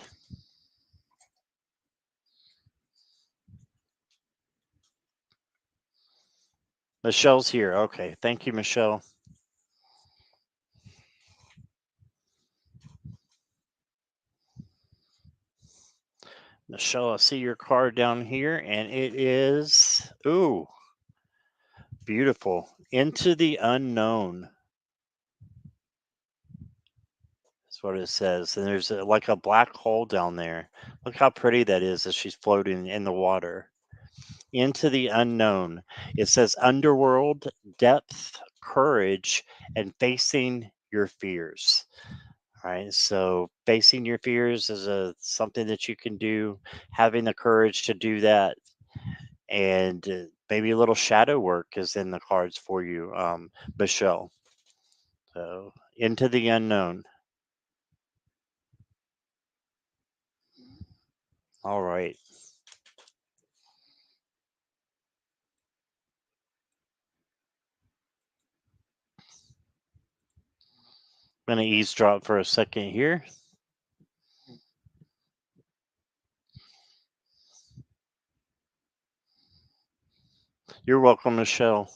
Michelle's here. Okay. Thank you, Michelle. Michelle, I see your card down here, and it is, ooh, beautiful. Into the unknown. That's what it says. And there's like a black hole down there. Look how pretty that is as she's floating in the water. Into the unknown. It says underworld, depth, courage, and facing your fears. All right. So facing your fears is something that you can do. Having the courage to do that and Maybe a little shadow work is in the cards for you, Michelle. So into the unknown. All right. I'm going to eavesdrop for a second here. You're welcome, Michelle.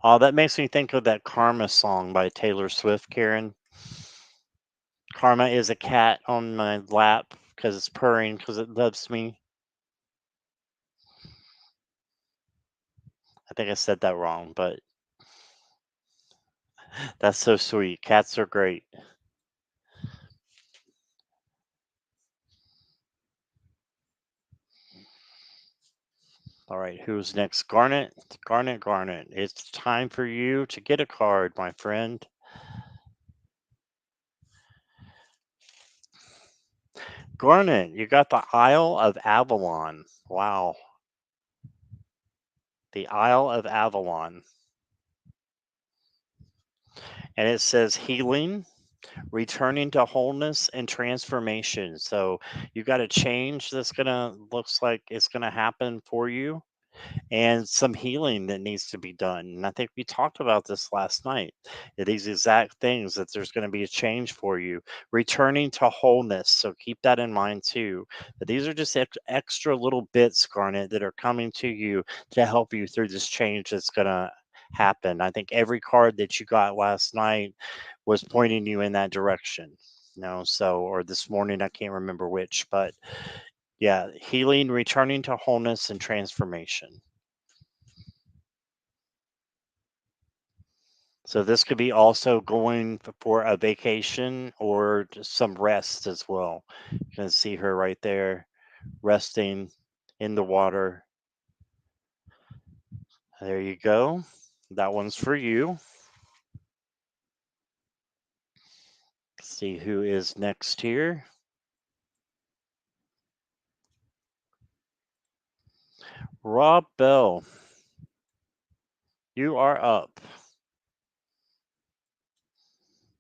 Oh, that makes me think of that Karma song by Taylor Swift, Karen. Karma is a cat on my lap because it's purring because it loves me. I think I said that wrong, but that's so sweet. Cats are great. All right, who's next? Garnet? Garnet, Garnet. It's time for you to get a card, my friend. Garnet, you got the Isle of Avalon. Wow. The Isle of Avalon. And it says healing, returning to wholeness and transformation. So you got a change that's gonna looks like it's gonna happen for you, and some healing that needs to be done. And I think we talked about this last night. These exact things that there's going to be a change for you, returning to wholeness. So keep that in mind too. But these are just extra little bits, Garnet, that are coming to you to help you through this change that's going to happen. I think every card that you got last night was pointing you in that direction. So or this morning, I can't remember which, but yeah, healing, returning to wholeness, and transformation. So this could be also going for a vacation or just some rest as well. You can see her right there resting in the water. There you go. That one's for you. See who is next here. Rob Bell, you are up.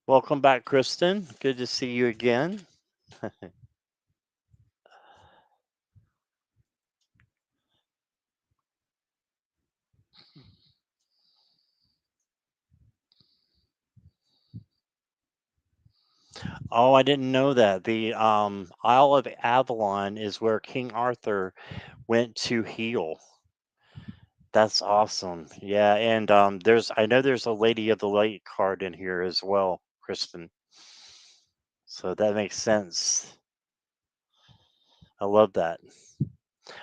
Welcome back, Kristen. Good to see you again. Oh, I didn't know that. The Isle of Avalon is where King Arthur went to heal. That's awesome. Yeah, and I know there's a Lady of the Lake card in here as well, Kristen. So that makes sense. I love that.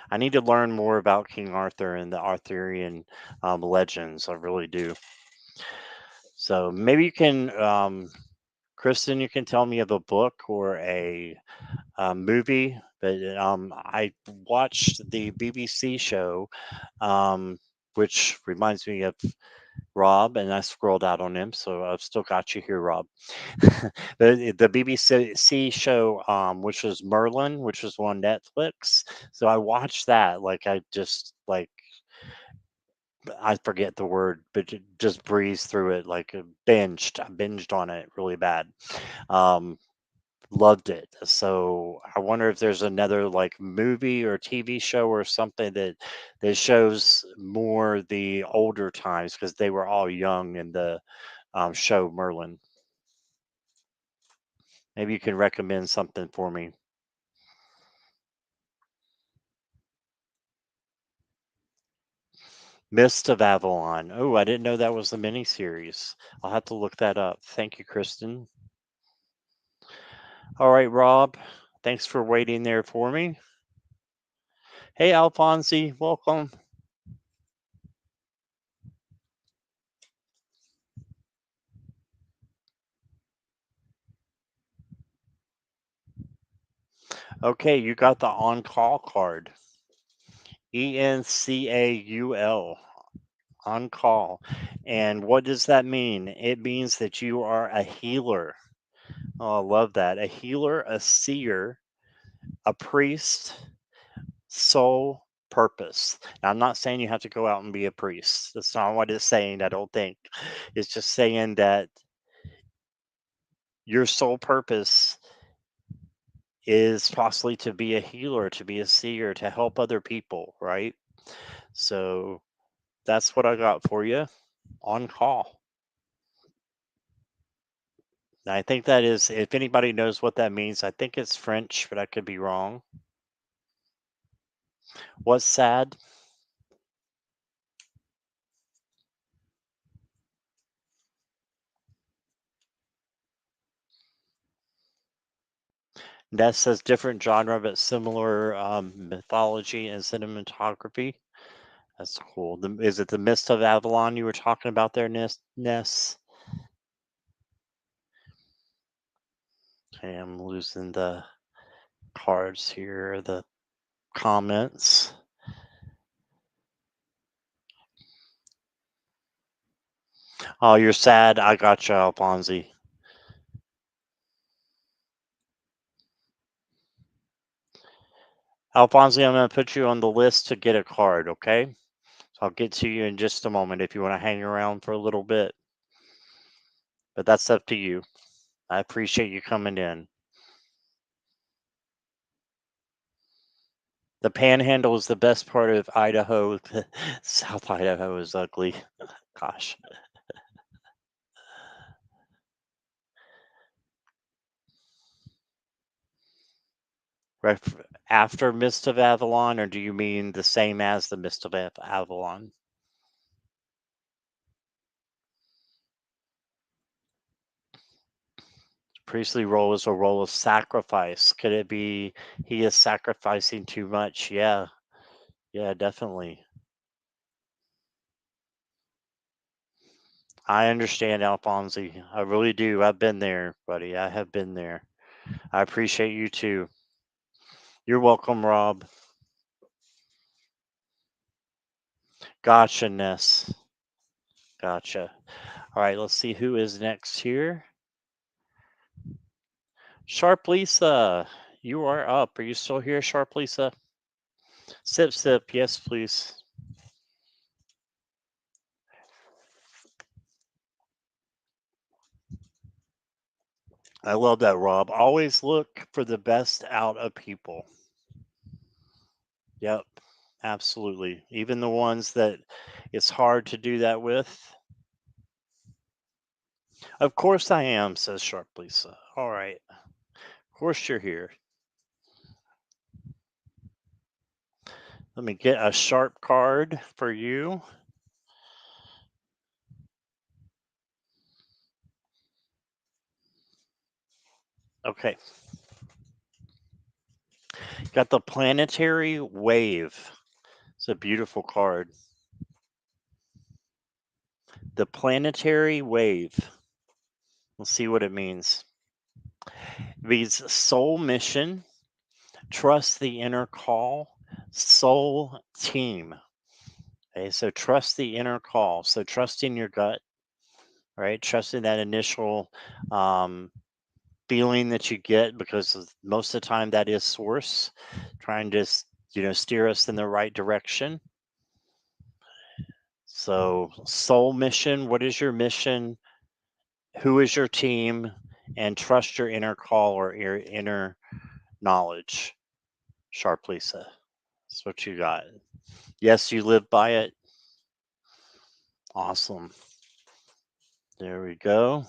I need to learn more about King Arthur and the Arthurian legends. I really do. So maybe you can, Kristen, you can tell me of a book or a movie. But I watched the BBC show, which reminds me of Rob, and I scrolled out on him, so I've still got you here, Rob. The BBC show, which was Merlin, which was on Netflix. So I watched that. Like I just like I forget the word, but just breezed through it like binged. I binged on it really bad. Um, Loved it. So I wonder if there's another like movie or TV show or something that shows more the older times because they were all young in the show Merlin. Maybe you can recommend something for me. Mist of Avalon. Oh, I didn't know that was the miniseries. I'll have to look that up. Thank you, Kristen. All right, Rob. Thanks for waiting there for me. Hey, Alfonsi, welcome. Okay, you got the on call card. Encaul, on call. And what does that mean? It means that you are a healer. Oh, I love that. A healer, a seer, a priest, soul, purpose. Now, I'm not saying you have to go out and be a priest. That's not what it's saying, I don't think. It's just saying that your sole purpose is possibly to be a healer, to be a seer, to help other people, right? So that's what I got for you on call. And I think that is, if anybody knows what that means, I think it's French, but I could be wrong. What's sad? Ness says different genre but similar mythology and cinematography. That's cool. Is it the Mist of Avalon you were talking about there, Ness? Okay, I'm losing the cards here, the comments. Oh, you're sad. I got you, Alponzi. Alfonso, I'm going to put you on the list to get a card, okay? So I'll get to you in just a moment if you want to hang around for a little bit. But that's up to you. I appreciate you coming in. The Panhandle is the best part of Idaho. South Idaho is ugly. Gosh. After Mist of Avalon, or do you mean the same as the Mist of Avalon? Priestly role is a role of sacrifice. Could it be he is sacrificing too much? Yeah. Yeah, definitely. I understand, Alfonsi. I really do. I've been there, buddy. I have been there. I appreciate you too. You're welcome, Rob. Gotcha, Ness. Gotcha. All right, let's see who is next here. Sharp Lisa, you are up. Are you still here, Sharp Lisa? Sip, sip. Yes, please. I love that, Rob. Always look for the best out of people. Yep, absolutely. Even the ones that it's hard to do that with. Of course I am, says Sharp Lisa. All right. Of course you're here. Let me get a sharp card for you. Okay. Got the Planetary Wave. It's a beautiful card. The Planetary Wave. We'll see what it means. It means soul mission, trust the inner call, soul team. Okay, so trust the inner call. So trusting your gut, right? Trusting that initial feeling that you get, because most of the time that is source trying to steer us in the right direction. So soul mission, what is your mission? Who is your team? And trust your inner call or your inner knowledge. Sharp Lisa, that's what you got. Yes, you live by it. Awesome. There we go.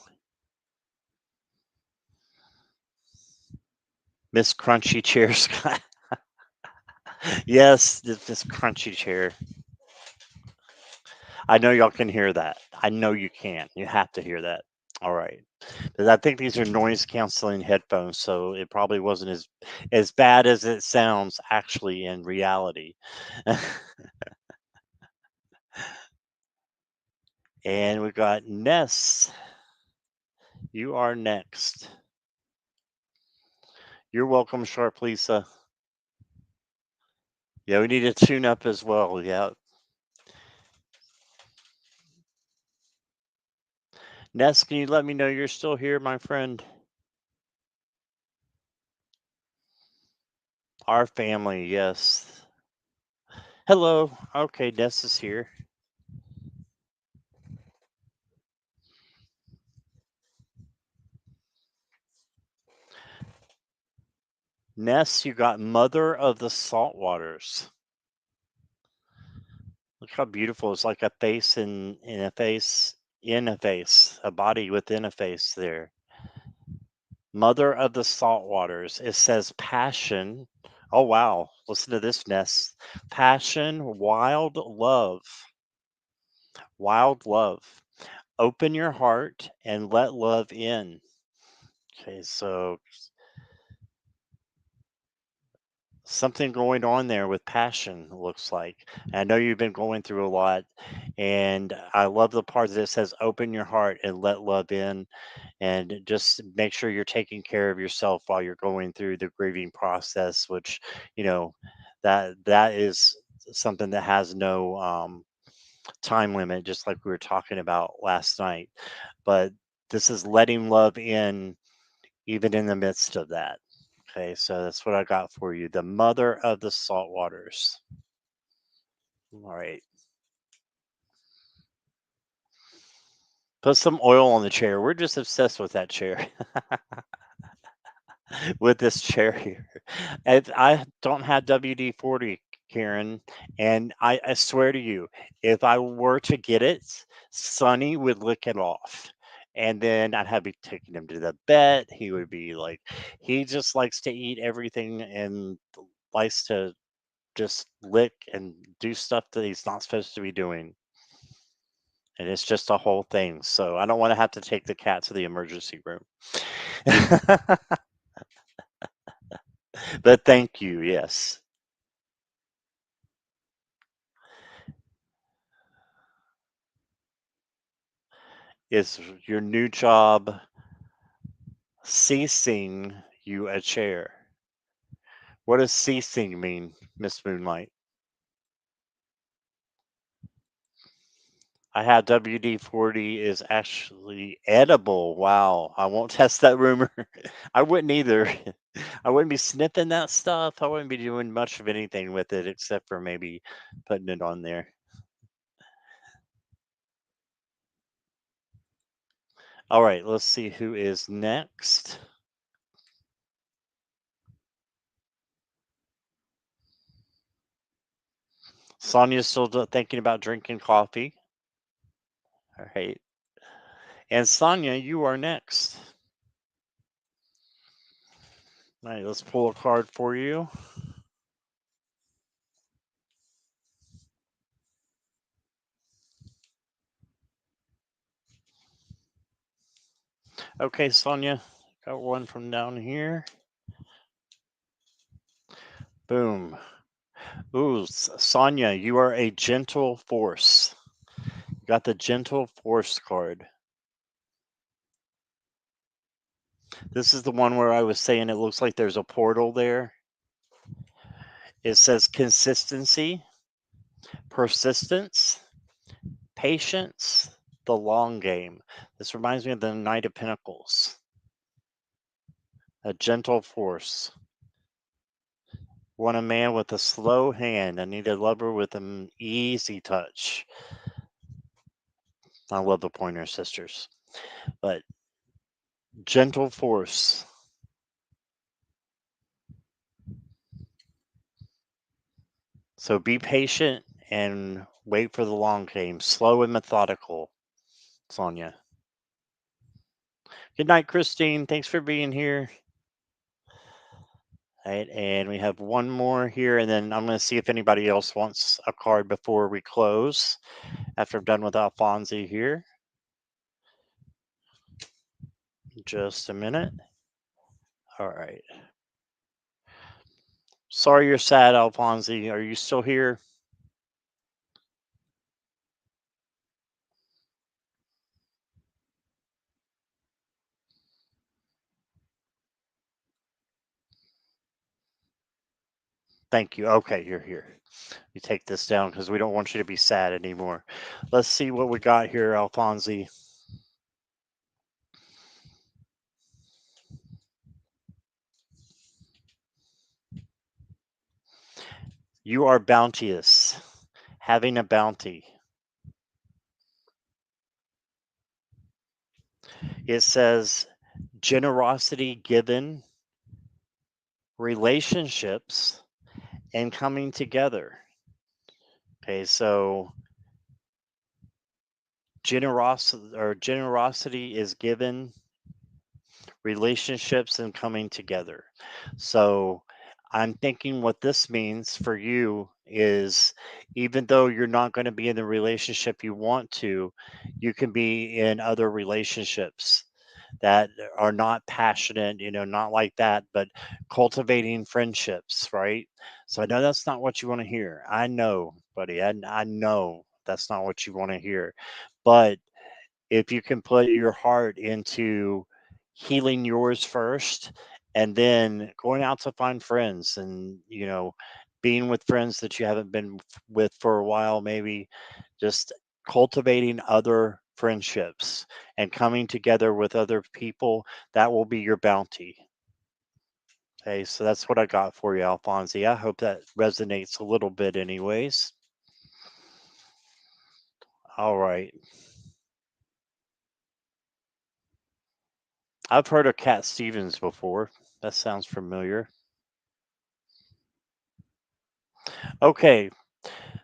Miss Crunchy Chair Scott. Yes, this crunchy chair. I know y'all can hear that. I know you can. You have to hear that. All right. 'Cause I think these are noise canceling headphones, so it probably wasn't as bad as it sounds actually in reality. And we got Ness. You are next. You're welcome, Sharp Lisa. Yeah, we need to tune up as well. Yeah. Ness, can you let me know you're still here, my friend? Our family, yes. Hello. Okay, Ness is here. Ness, you got Mother of the Saltwaters. Look how beautiful. It's like a face in a face in a face, a body within a face there. Mother of the Saltwaters. It says passion. Oh, wow. Listen to this, Ness. Passion, wild love. Wild love. Open your heart and let love in. Okay, so something going on there with passion, looks like. I know you've been going through a lot, and I love the part that says open your heart and let love in, and just make sure you're taking care of yourself while you're going through the grieving process, which, you know, that is something that has no time limit, just like we were talking about last night. But this is letting love in even in the midst of that. Okay, so that's what I got for you. The mother of the salt waters. All right. Put some oil on the chair. We're just obsessed with that chair, with this chair here. And I don't have WD 40, Karen. And I swear to you, if I were to get it, Sonny would lick it off. And then I'd have to be taking him to the vet. He would be like, he just likes to eat everything and likes to just lick and do stuff that he's not supposed to be doing. And it's just a whole thing. So I don't want to have to take the cat to the emergency room. But thank you. Yes. Is your new job ceasing you a chair? What does ceasing mean, Miss Moonlight? I have WD 40 is actually edible. Wow. I won't test that rumor. I wouldn't either. I wouldn't be sniffing that stuff. I wouldn't be doing much of anything with it except for maybe putting it on there. All right, let's see who is next. Sonia's still thinking about drinking coffee. All right. And Sonia, you are next. All right, let's pull a card for you. Okay, Sonia, got one from down here. Boom. Ooh, Sonia, you are a gentle force. You got the gentle force card. This is the one where I was saying it looks like there's a portal there. It says consistency, persistence, patience, the long game. This reminds me of the Knight of Pentacles. A gentle force. Want a man with a slow hand. I need a lover with an easy touch. I love the Pointer Sisters. But gentle force. So be patient and wait for the long game. Slow and methodical, Sonia. Good night, Christine. Thanks for being here. All right, and we have one more here, and then I'm going to see if anybody else wants a card before we close. After I'm done with Alfonsi here. Just a minute. All right. Sorry you're sad, Alfonsi. Are you still here? Thank you. Okay, you're here. You take this down because we don't want you to be sad anymore. Let's see what we got here, Alfonsi. You are bounteous, having a bounty. It says generosity given, relationships, and coming together. Okay, so generosity is given, relationships and coming together. So I'm thinking what this means for you is even though you're not going to be in the relationship you want to, you can be in other relationships that are not passionate, not like that, but cultivating friendships, right? So I know that's not what you want to hear. I know, buddy. I know that's not what you want to hear. But if you can put your heart into healing yours first and then going out to find friends and being with friends that you haven't been with for a while, maybe just cultivating other friendships and coming together with other people, that will be your bounty. Okay, so that's what I got for you, Alfonsi. I hope that resonates a little bit anyways. All right. I've heard of Cat Stevens before. That sounds familiar. Okay,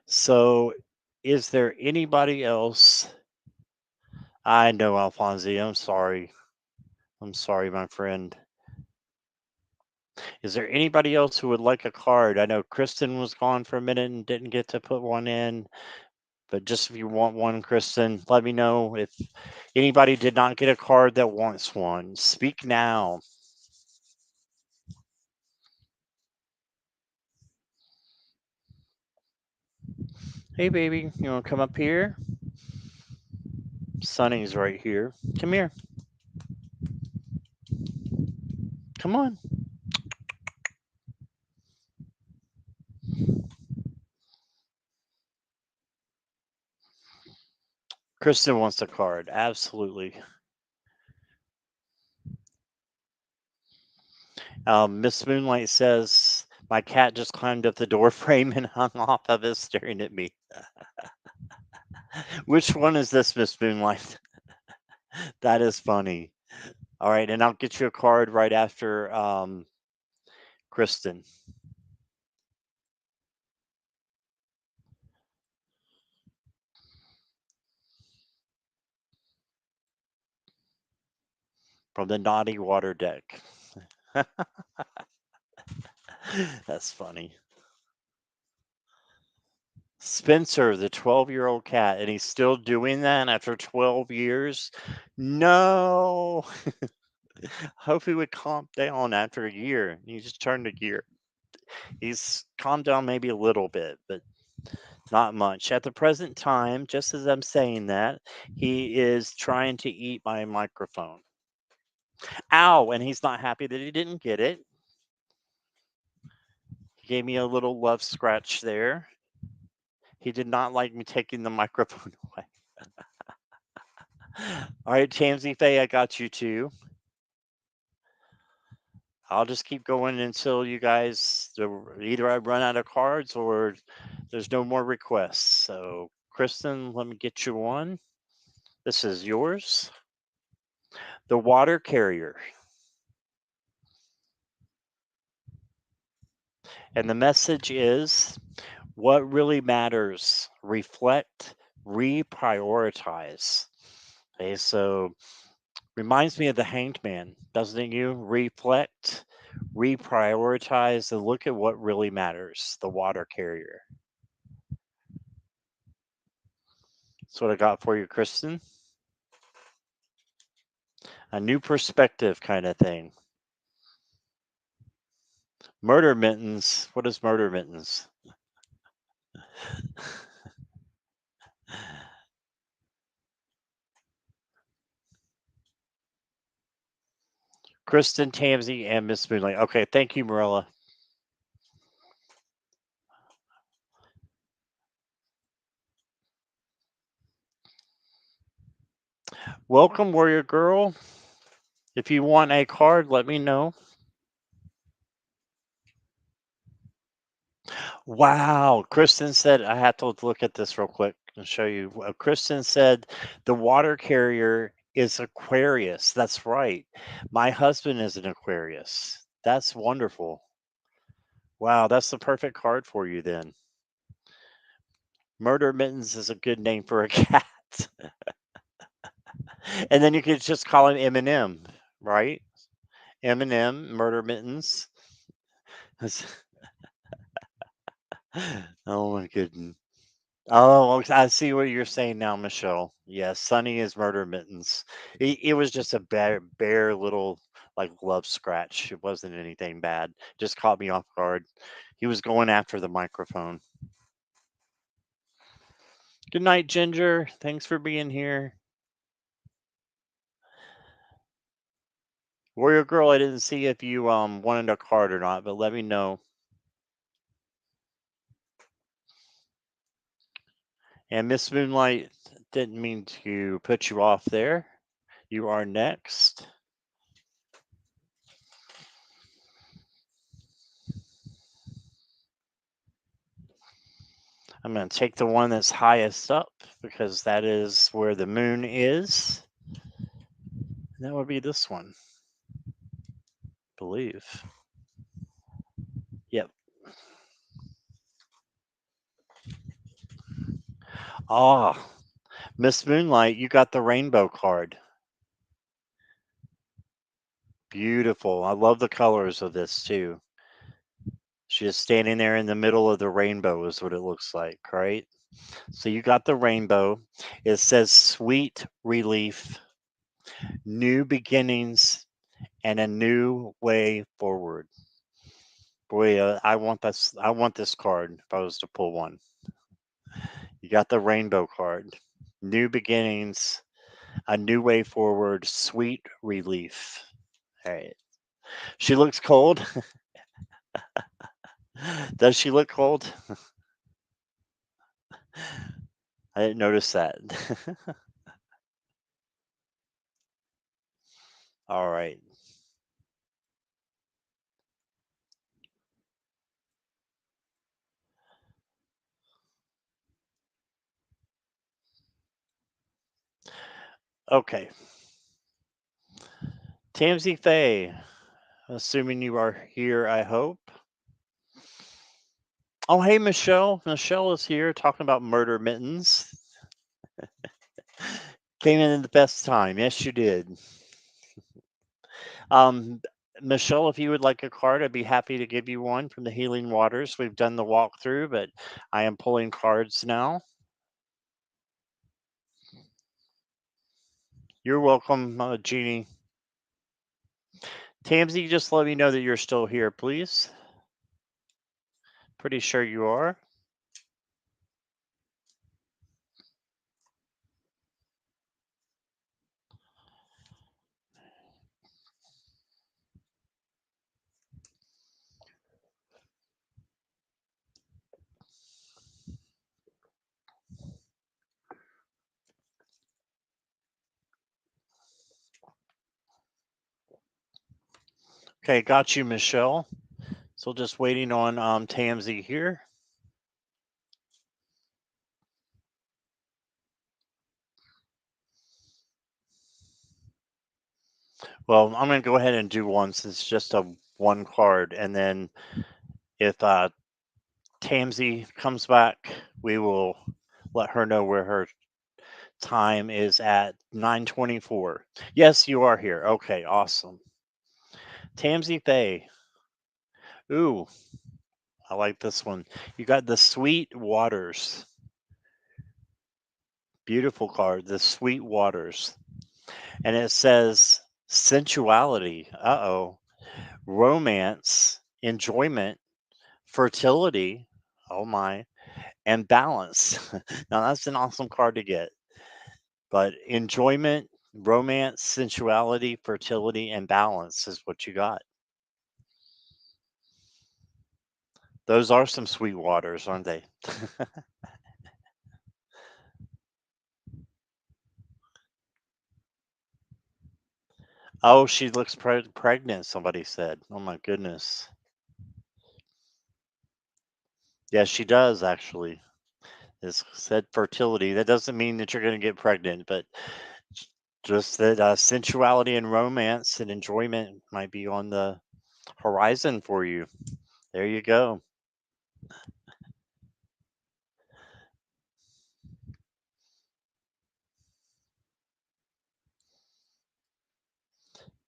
so is there anybody else? I know, Alfonsi. I'm sorry. I'm sorry, my friend. Is there anybody else who would like a card? I know Kristen was gone for a minute and didn't get to put one in, but just if you want one, Kristen, let me know. If anybody did not get a card that wants one, speak now. Hey, baby, you want to come up here? Sonny's right here. Come here. Come on. Kristen wants a card. Absolutely. Miss Moonlight says, my cat just climbed up the door frame and hung off of it, staring at me. Which one is this, Miss Moonlight? That is funny. All right, and I'll get you a card right after Kristen from the Naughty Water deck. That's funny. Spencer, the 12-year-old cat, and he's still doing that after 12 years? No. Hope he would calm down after a year. He just turned a year. He's calmed down maybe a little bit, but not much. At the present time, just as I'm saying that, he is trying to eat my microphone. Ow! And he's not happy that he didn't get it. He gave me a little love scratch there. He did not like me taking the microphone away. All right, Tamsy Faye, I got you too. I'll just keep going until you guys either I run out of cards or there's no more requests. So, Kristen, let me get you one. This is yours. The water carrier. And the message is what really matters, reflect, reprioritize. Okay, so reminds me of the hanged man, doesn't it? You reflect, reprioritize, and look at what really matters, the water carrier. That's what I got for you, Kristen. A new perspective kind of thing. Murder mittens. What is murder mittens? Kristen, Tamsy, and Miss Moonlight. Okay, thank you, Marilla. Welcome, Warrior Girl. If you want a card, let me know. Wow. Kristen said, I have to look at this real quick and show you. Kristen said the water carrier is Aquarius. That's right. My husband is an Aquarius. That's wonderful. Wow, that's the perfect card for you then. Murder Mittens is a good name for a cat. And then you could just call him Eminem, right? Eminem, Murder Mittens. Oh my goodness. Oh, okay, I see what you're saying now, Michelle. Yes, Sunny is Murder Mittens. It was just a bare little like love scratch. It wasn't anything bad. Just caught me off guard. He was going after the microphone. Good night, Ginger. Thanks for being here. Warrior Girl, I didn't see if you wanted a card or not, but let me know. And Miss Moonlight, didn't mean to put you off there. You are next. I'm going to take the one that's highest up because that is where the moon is. And that would be this one, I believe. Yep. Ah, Miss Moonlight, you got the rainbow card. Beautiful. I love the colors of this too. She's standing there in the middle of the rainbow, is what it looks like, right? So you got the rainbow. It says sweet relief, new beginnings, and a new way forward. Boy, I want this. I want this card if I was to pull one. You got the rainbow card. New beginnings, a new way forward, sweet relief. All right. She looks cold. Does she look cold? I didn't notice that. All right. Okay. Tamsy Faye, assuming you are here, I hope. Oh, hey, Michelle. Michelle is here talking about murder mittens. Came in at the best time. Yes, you did. Um, Michelle, if you would like a card, I'd be happy to give you one from the Healing Waters. We've done the walkthrough, but I am pulling cards now. You're welcome, Jeannie. Tamsy, just let me know that you're still here, please. Pretty sure you are. Okay, got you, Michelle. So just waiting on Tamsy here. Well, I'm going to go ahead and do one since it's just a one card, and then if Tamsy comes back, we will let her know where her time is at 9:24. Yes, you are here. Okay, awesome. Tamsy Faye. Ooh, I like this one. You got the Sweet Waters. Beautiful card, the Sweet Waters. And it says sensuality. Uh-oh. Romance, enjoyment, fertility. Oh my. And balance. Now that's an awesome card to get. But enjoyment, romance, sensuality, fertility, and balance is what you got. Those are some sweet waters, aren't they? Oh, she looks pregnant, somebody said. Oh my goodness. Yes, she does actually. It's said fertility. That doesn't mean that you're going to get pregnant, but just that sensuality and romance and enjoyment might be on the horizon for you. There you go.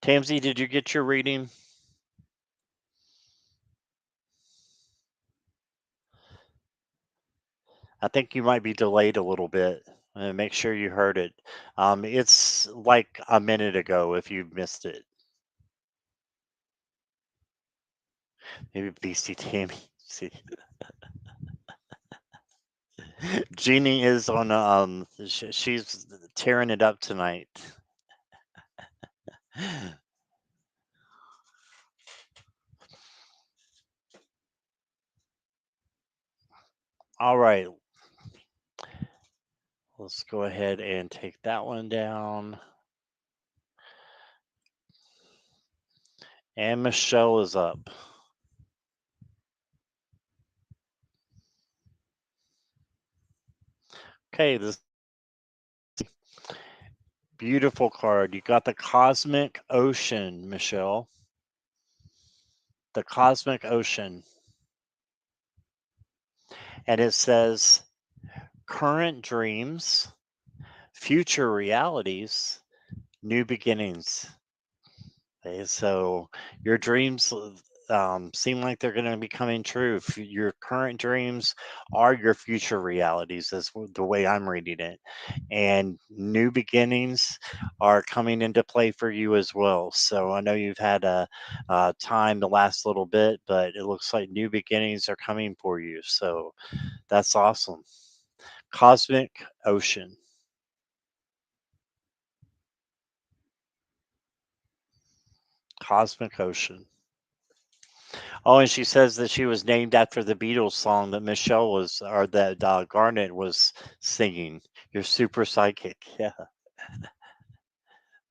Tamsy, did you get your reading? I think you might be delayed a little bit. Make sure you heard it. It's like a minute ago if you missed it. Maybe BC Tammy. See, Jeannie is on. She's tearing it up tonight. All right, let's go ahead and take that one down. And Michelle is up. Okay, this beautiful card. You got the Cosmic Ocean, Michelle. The Cosmic Ocean. And it says current dreams, future realities, new beginnings. Okay, so your dreams seem like they're going to be coming true. Your current dreams are your future realities, is the way I'm reading it. And new beginnings are coming into play for you as well. So I know you've had a time to last a little bit, but it looks like new beginnings are coming for you. So that's awesome. Cosmic Ocean. Cosmic Ocean. Oh, and she says that she was named after the Beatles song that Michelle was, or that Garnet was singing. You're super psychic. Yeah,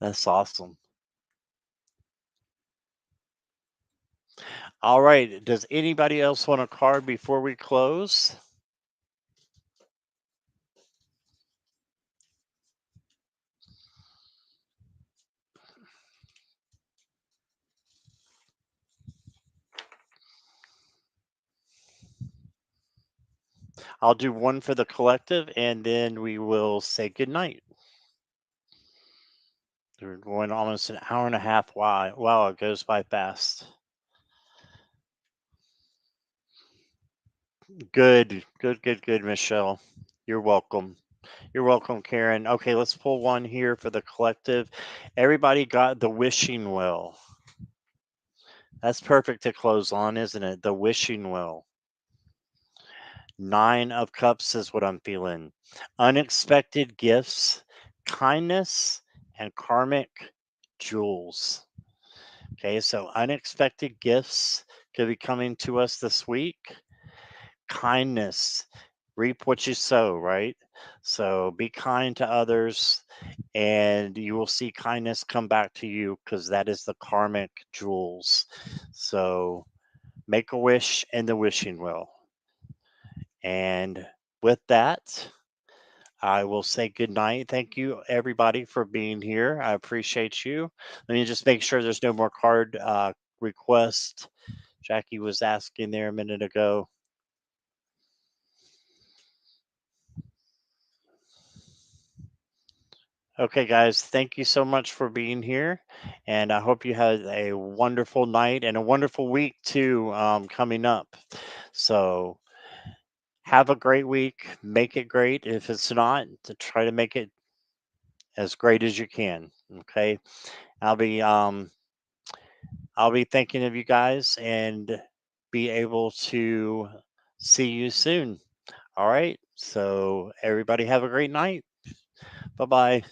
that's awesome. All right. Does anybody else want a card before we close? I'll do one for the collective and then we will say goodnight. We're going almost an hour and a half. Wow, wow, it goes by fast. Good, good, good, good, Michelle. You're welcome. You're welcome, Karen. Okay, let's pull one here for the collective. Everybody got the wishing well. That's perfect to close on, isn't it? The wishing well. Nine of Cups is what I'm feeling. Unexpected gifts, kindness, and karmic jewels. Okay, so unexpected gifts could be coming to us this week. Kindness, reap what you sow, right? So be kind to others and you will see kindness come back to you because that is the karmic jewels. So make a wish in the wishing well. And with that, I will say good night. Thank you, everybody, for being here. I appreciate you. Let me just make sure there's no more card requests. Jackie was asking there a minute ago. Okay, guys, thank you so much for being here. And I hope you had a wonderful night and a wonderful week, too, coming up. So have a great week. Make it great. If it's not, to try to make it as great as you can. Okay. I'll be um I'll be thinking of you guys and be able to see you soon. All right. So everybody have a great night. Bye bye.